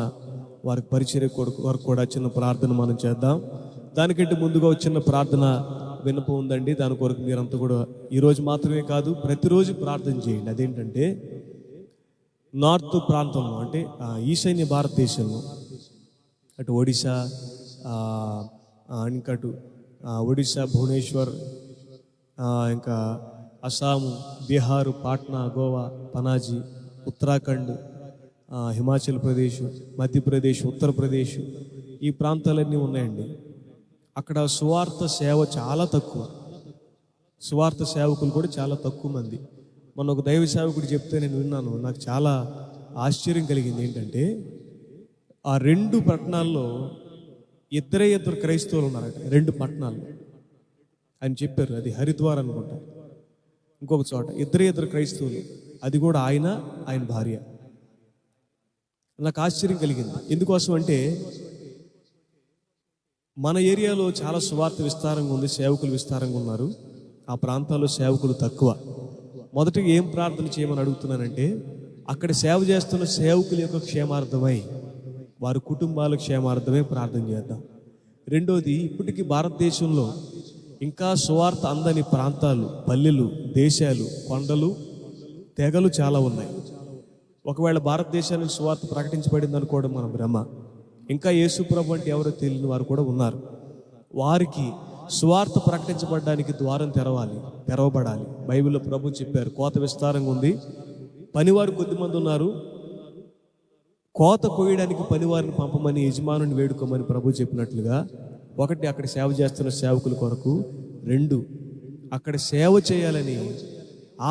వారికి పరిచర్య వరకు కూడా చిన్న ప్రార్థన మనం చేద్దాం. దానికంటే ముందుగా చిన్న ప్రార్థన వినప ఉందండి. దాని కొరకు మీరంతా కూడా ఈరోజు మాత్రమే కాదు, ప్రతిరోజు ప్రార్థన చేయండి. అదేంటంటే నార్త్ ప్రాంతంలో, అంటే ఈశాన్య భారతదేశంలో, అటు ఒడిశా, ఇంకా అటు ఒడిశా, భువనేశ్వర్, ఇంకా అస్సాము, బీహారు, పాట్నా, గోవా, పనాజీ, ఉత్తరాఖండ్, హిమాచల్ ప్రదేశ్, మధ్యప్రదేశ్, ఉత్తరప్రదేశ్, ఈ ప్రాంతాలన్నీ ఉన్నాయండి. అక్కడ సువార్త సేవ చాలా తక్కువ. సువార్త సేవకులు కూడా చాలా తక్కువ మంది. మొన్న ఒక దైవ సేవకుడు చెప్తే నేను విన్నాను, నాకు చాలా ఆశ్చర్యం కలిగింది. ఏంటంటే ఆ 2 పట్టణాల్లో ఇద్దరు క్రైస్తవులు ఉన్నారట. 2 పట్టణాల్లో ఆయన చెప్పారు. అది హరిద్వార్ అనుకుంటా. ఇంకొక చోట ఇద్దరు క్రైస్తవులు, అది కూడా ఆయన భార్య. నాకు ఆశ్చర్యం కలిగింది. ఎందుకోసం అంటే మన ఏరియాలో చాలా సువార్త విస్తారంగా ఉంది, సేవకులు విస్తారంగా ఉన్నారు. ఆ ప్రాంతాల్లో సేవకులు తక్కువ. మొదటిగా ఏం ప్రార్థన చేయమని అడుగుతున్నానంటే, అక్కడ సేవ చేస్తున్న సేవకుల యొక్క క్షేమార్థమై, వారి కుటుంబాల క్షేమార్థమై ప్రార్థన చేద్దాం. రెండోది, ఇప్పటికీ భారతదేశంలో ఇంకా సువార్త అందని ప్రాంతాలు, పల్లెలు, దేశాలు, కొండలు, తెగలు చాలా ఉన్నాయి. ఒకవేళ భారతదేశానికి సువార్త ప్రకటించబడింది అనుకోవడం మన భ్రమ. ఇంకా యేసు ప్రభు అంటే ఎవరో తెలియని వారు కూడా ఉన్నారు. వారికి సువార్త ప్రకటించబడడానికి ద్వారం తెరవబడాలి. బైబిల్లో ప్రభు చెప్పారు, కోత విస్తారంగా ఉంది, పనివారు కొద్దిమంది ఉన్నారు, కోత కోయడానికి పనివారిని పంపమని యజమానుని వేడుకోమని ప్రభు చెప్పినట్లుగా, 1 అక్కడ సేవ చేస్తున్న సేవకుల కొరకు, 2 అక్కడ సేవ చేయాలని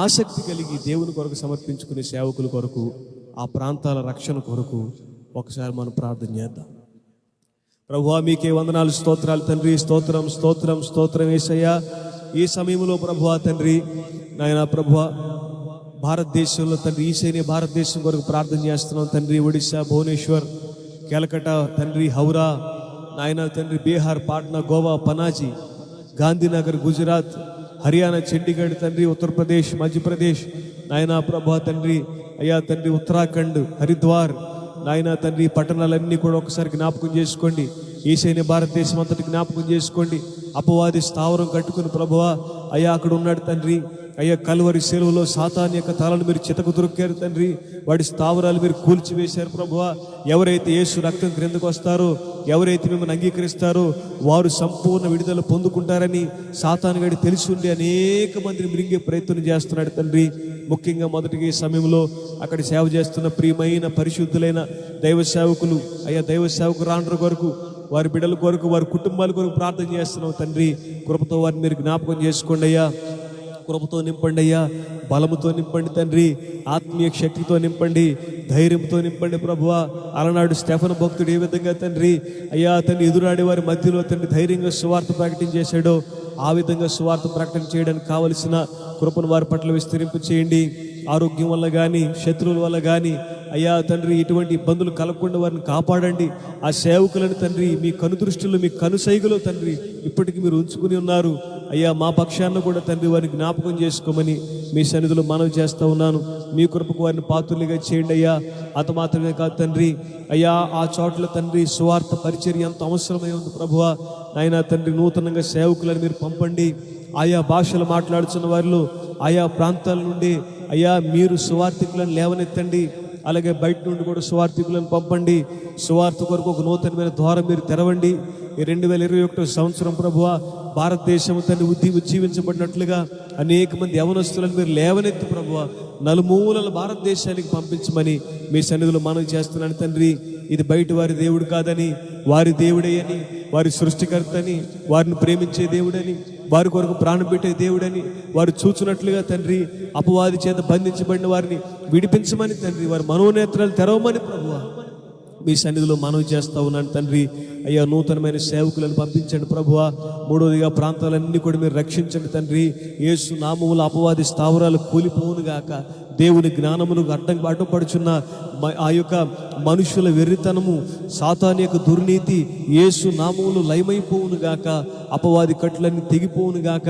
ఆసక్తి కలిగి దేవుని కొరకు సమర్పించుకునే సేవకుల కొరకు, ఆ ప్రాంతాల రక్షణ కొరకు ఒకసారి మనం ప్రార్థన చేద్దాం. ప్రభువా, మీకే వందనాలు, స్తోత్రాలు తండ్రి. స్తోత్రం, స్తోత్రం, స్తోత్రం యేసయ్యా. ఈ సమయంలో ప్రభువా తండ్రి, నాయన ప్రభువా, భారతదేశంలో తండ్రి, ఈశాన్య భారతదేశం కొరకు ప్రార్థన చేస్తున్నాం తండ్రి. ఒడిశా, భువనేశ్వర్, కేలకట తండ్రి, హౌరా నాయన తండ్రి, బీహార్, పాట్నా, గోవా, పనాజీ, గాంధీనగర్, గుజరాత్, హర్యానా, చండీగఢ్ తండ్రి, ఉత్తరప్రదేశ్, మధ్యప్రదేశ్ నాయన ప్రభువా తండ్రి, అయ్యా తండ్రి, ఉత్తరాఖండ్, హరిద్వార్ నాయన తండ్రి, పట్టణాలన్నీ కూడా ఒకసారి జ్ఞాపకం చేసుకోండి. ఈశాన్య భారతదేశం అంతటి జ్ఞాపకం చేసుకోండి. అపవాది స్థావరం కట్టుకుని ప్రభువా అయ్యా అక్కడ ఉన్నాడు తండ్రి. అయ్యా కల్వరి సెలవులో సాతాన్ యొక్క తలను మీరు చితకు దొరికారు తండ్రి. వాడి స్థావరాలు మీరు కూల్చివేశారు ప్రభువా. ఎవరైతే యేసు రక్తం క్రిందకు వస్తారో, ఎవరైతే మిమ్మల్ని అంగీకరిస్తారో వారు సంపూర్ణ విడుదల పొందుకుంటారని సాతాను గడి తెలిసి ఉండి అనేక మందిని మిరింగే ప్రయత్నం చేస్తున్నాడు తండ్రి. ముఖ్యంగా మొదటిగా ఈ సమయంలో అక్కడ సేవ చేస్తున్న ప్రియమైన పరిశుద్ధులైన దైవ సేవకులు, అయ్యా దైవ సేవకురాండ్ర కొరకు, వారి బిడ్డల కొరకు, వారి కుటుంబాల కొరకు ప్రార్థన చేస్తున్నాం తండ్రి. కృపతో వారిని మీరు జ్ఞాపకం చేసుకోండి అయ్యా. కృపతో నింపండి అయ్యా, బలముతో నింపండి తండ్రి, ఆత్మీయ శక్తితో నింపండి, ధైర్యంతో నింపండి ప్రభువా. అలనాడు స్టెఫను భక్తుడు ఏ విధంగా తండ్రి అయ్యా తండ్రి ఎదురాడే వారి మధ్యలో తండ్రి ధైర్యంగా సువార్త ప్రకటన చేశాడో, ఆ విధంగా సువార్త ప్రకటన చేయడానికి కావలసిన కృపను వారి పట్ల విస్తరింపు చేయండి. ఆరోగ్యం వల్ల కానీ, శత్రువుల వల్ల కానీ అయ్యా తండ్రి ఇటువంటి ఇబ్బందులు కలగకుండా వారిని కాపాడండి. ఆ సేవకులను తండ్రి మీ కనుదృష్టిలో, మీ కనుసైగలో తండ్రి ఇప్పటికీ మీరు ఉంచుకుని ఉన్నారు అయ్యా. మా పక్షాన్ని కూడా తండ్రి వారిని జ్ఞాపకం చేసుకోమని మీ సన్నిధిలో మనవి చేస్తూ ఉన్నాను. మీ కృపకు వారిని పాత్రులుగా చేయండి అయ్యా. అంత మాత్రమే కాదు తండ్రి అయ్యా, ఆ చోట్ల తండ్రి సువార్త పరిచర్య ఎంత అవసరమై ఉంది ప్రభువా. నాయన తండ్రి నూతనంగా సేవకులను మీరు పంపండి. ఆయా భాషలు మాట్లాడుతున్న వారిలో, ఆయా ప్రాంతాల నుండి అయ్యా మీరు సువార్థికులను లేవనెత్తండి. అలాగే బయట నుండి కూడా సువార్థికులను పంపండి. సువార్త కొరకు ఒక నూతనమైన ద్వారం మీరు తెరవండి. ఈ 2021 సంవత్సరం ప్రభువా భారతదేశం తండ్రి ఉజ్జీవించబడినట్లుగా అనేక మంది యవనస్తులను మీరు లేవనెత్తి ప్రభువా నలుమూలల భారతదేశానికి పంపించమని మీ సన్నిధిలో మనవి చేస్తున్నాను తండ్రి. ఇది బయట వారి దేవుడు కాదని, వారి దేవుడే అని, వారి సృష్టికర్తని, వారిని ప్రేమించే దేవుడని, వారి కొరకు ప్రాణం పెట్టే దేవుడని వారు చూచున్నట్లుగా తండ్రి అపవాది చేత బంధించబడిన వారిని విడిపించమని తండ్రి, వారి మనోనేత్రాలు తెరవమని ప్రభువా మీ సన్నిధిలో మనవి చేస్తూ ఉన్నాను తండ్రి. అయ్యా నూతనమైన సేవకులను పంపించండి ప్రభువా. మూడవదిగా ప్రాంతాలన్నీ కూడా మీరు రక్షించండి తండ్రి. యేసు నామములో అపవాది స్థావరాలు కూలిపోవును గాక. దేవుని జ్ఞానమును అడ్డుపడుచున్న ఆ యొక్క మనుషుల వెర్రితనము, సాతాను యొక్క దుర్నీతి యేసు నామములు లయమైపోవును గాక. అపవాది కట్లన్నీ తెగిపోవును గాక.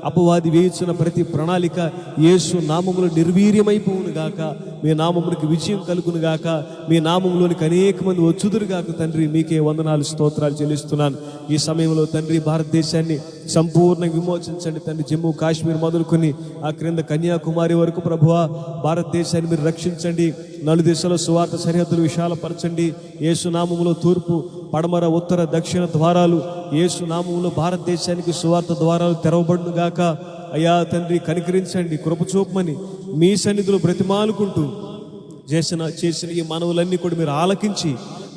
అపవాది వేయుచున్న ప్రతి ప్రణాళిక యేసు నామములు నిర్వీర్యమైపోవును గాక. మీ నామమునికి విజయం కలుగును గాక. మీ నామములోనికి అనేక మంది వచ్చుదురు గాక తండ్రి. మీకే వందనాలు స్తోత్రాలు చెల్లిస్తున్నాను. ఈ సమయంలో తండ్రి భారతదేశాన్ని సంపూర్ణంగా విమోచించండి తండ్రి. జమ్మూ కాశ్మీర్ మొదలుకొని ఆ క్రింద కన్యాకుమారి వరకు ప్రభువా భారతదేశాన్ని మీరు రక్షించండి. నలుదిశలో సువార్త సరిహద్దులు విశాలపరచండి. యేసు నామములో తూర్పు, పడమర, ఉత్తర, దక్షిణ ద్వారాలు యేసు నామములో భారతదేశానికి సువార్త ద్వారాలు తెరవబడును గాక. అయ్యా తండ్రి కనికరించండి, కృప చూపమని మీ సన్నిధిలో బ్రతిమాలుకుంటూ చేసిన ఈ మనవులన్నీ కూడా మీరు ఆలకించి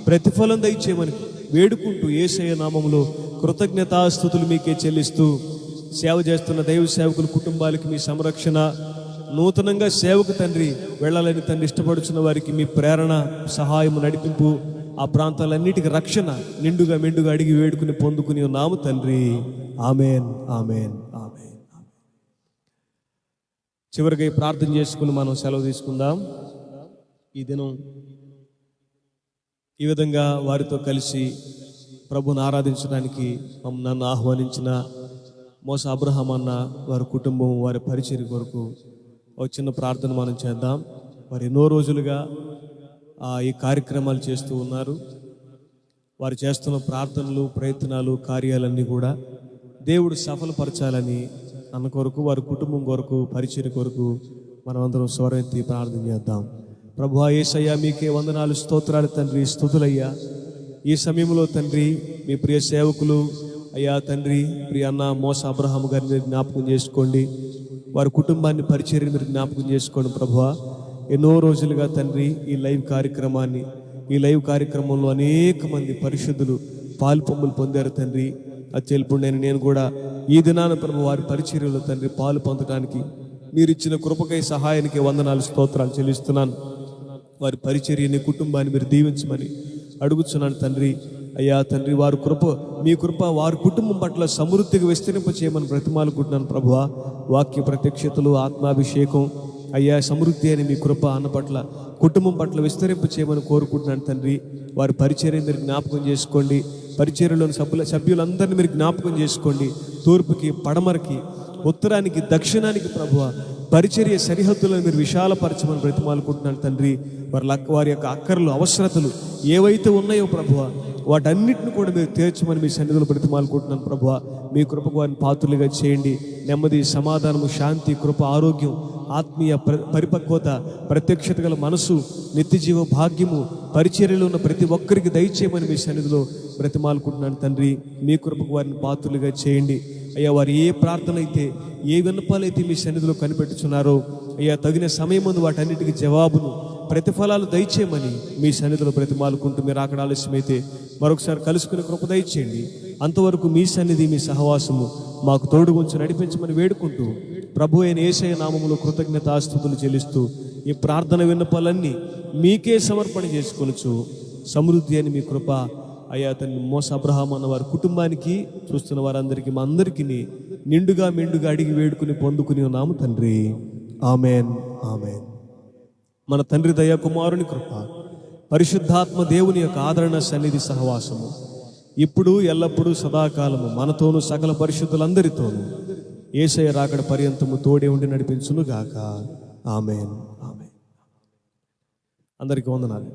ప్రతిఫలం దయచేయమని వేడుకుంటూ యేసయ్య నామములో కృతజ్ఞతాస్తుతులు మీకే చెల్లిస్తూ సేవ చేస్తున్న దైవ సేవకుల కుటుంబాలకి మీ సంరక్షణ, నూతనంగా సేవకు తండ్రి వెళ్ళాలని తండ్రి ఇష్టపడుచున్న వారికి మీ ప్రేరణ, సహాయము, నడిపింపు, ఆ ప్రాంతాలన్నిటికీ రక్షణ నిండుగా మెండుగా అడిగి వేడుకుని పొందుకుని ఉన్నాము తండ్రి. Amen, amen, amen. చివరిగా ప్రార్థన చేసుకుని మనం సెలవు తీసుకుందాం. ఈ దినం ఈ విధంగా వారితో కలిసి ప్రభుని ఆరాధించడానికి నన్ను ఆహ్వానించిన మోస అబ్రహాం అన్న వారి కుటుంబం, వారి పరిచర్య కొరకు ఒక చిన్న ప్రార్థన మనం చేద్దాం. వారు ఎన్నో రోజులుగా ఈ కార్యక్రమాలు చేస్తూ ఉన్నారు. వారు చేస్తున్న ప్రార్థనలు, ప్రయత్నాలు, కార్యాలన్నీ కూడా దేవుడు సఫలపరచాలని అన్న కొరకు, వారి కుటుంబం కొరకు, పరిచర్య కొరకు మనమందరం స్వరెత్తి ప్రార్థన చేద్దాం. ప్రభువా యేసయ్యా మీకే వందనాలు, స్తోత్రాలు తండ్రి, స్తుతులయ్యా. ఈ సమయంలో తండ్రి మీ ప్రియ సేవకులు అయ్యా తండ్రి, ప్రియ అన్న మోస అబ్రహాం గారిని మీరు జ్ఞాపకం చేసుకోండి. వారి కుటుంబాన్ని, పరిచర్యను మీరు జ్ఞాపకం చేసుకోండి ప్రభువా. ఎన్నో రోజులుగా తండ్రి ఈ లైవ్ కార్యక్రమంలో అనేక మంది పరిశుద్ధులు పాలు పొందారు తండ్రి. అత్యల్పుండైన నేను కూడా ఈ దినాన ప్రభు వారి పరిచర్యలో తండ్రి పాలు పొందడానికి మీరు ఇచ్చిన కృపకై సహాయానికి వందనాలు, స్తోత్రాలు చెల్లిస్తున్నాను. వారి పరిచర్యని, కుటుంబాన్ని మీరు దీవించమని అడుగుతున్నాను తండ్రి. అయ్యా తండ్రి వారి మీ కృప వారి కుటుంబం పట్ల సమృద్ధిగా విస్తరింప చేయమని బ్రతిమాలుకుంటున్నాను ప్రభువా. వాక్య ప్రత్యక్షతలు, ఆత్మాభిషేకం అయ్యా సమృద్ధి అని మీ కృప అన్న పట్ల, కుటుంబం పట్ల విస్తరింప చేయమని కోరుకుంటున్నాను తండ్రి. వారి పరిచర్య మీరు జ్ఞాపకం చేసుకోండి. పరిచర్యలోని సభ్యులందరినీ మీరు జ్ఞాపకం చేసుకోండి. తూర్పుకి, పడమరకి, ఉత్తరానికి, దక్షిణానికి ప్రభువా పరిచర్య సరిహద్దులను మీరు విశాలపరచమని బ్రతిమాలుకుంటున్నాను తండ్రి. వారి యొక్క అక్కర్లు, అవసరతలు ఏవైతే ఉన్నాయో ప్రభువా వాటన్నిటిని కూడా మీరు తీర్చమని మీ సన్నిధిలో బ్రతిమాలుకుంటున్నాను ప్రభువా. మీ కృపకు వారిని పాత్రులుగా చేయండి. నెమ్మది, సమాధానము, శాంతి, కృప, ఆరోగ్యం, ఆత్మీయ పరిపక్వత, ప్రత్యక్షత గల మనసు, నిత్యజీవ భాగ్యము పరిచర్యలో ఉన్న ప్రతి ఒక్కరికి దయచేయమని మీ సన్నిధిలో బ్రతిమాలుకుంటున్నాను తండ్రి. మీ కృపకు వారిని పాత్రులుగా చేయండి అయ్యా. వారు ఏ ప్రార్థన అయితే, ఏ విన్నపాలైతే మీ సన్నిధిలో కనిపెట్టుచున్నారో అయ్యా తగిన సమయం ముందు వాటన్నిటికీ జవాబును, ప్రతిఫలాలు దయచేయమని మీ సన్నిధిలో బ్రతిమాలుకుంటూ మీరు అక్కడ ఆలస్యమైతే మరొకసారి కలుసుకునే కృప దయచేయండి. అంతవరకు మీ సన్నిధి, మీ సహవాసము మాకు తోడు ఉంచి నడిపించమని వేడుకుంటూ ప్రభు అయిన యేసయ్య నామములో కృతజ్ఞతాస్తుతులు చెల్లిస్తూ ఈ ప్రార్థన విన్నపాలన్నీ మీకే సమర్పణ చేసుకొనుచు సమృద్ధి అని మీ కృప అయ్యా తండ్రి మోస అబ్రహాం అన్న వారి కుటుంబానికి, చూస్తున్న వారందరికీ, మా అందరికీ నిండుగా మెండుగా అడిగి వేడుకుని పొందుకుని ఉన్నాము తండ్రి. Amen, amen. మన తండ్రి దయ, కుమారుని కృప, పరిశుద్ధాత్మ దేవుని యొక్క ఆదరణ, సన్నిధి, సహవాసము ఇప్పుడు ఎల్లప్పుడూ సదాకాలము మనతోనూ సకల పరిశుద్ధులందరితోనూ యేసయ్య రాకడ పర్యంతము తోడే ఉండి నడిపించును గాక. Amen, amen. అందరికీ వందనాలు.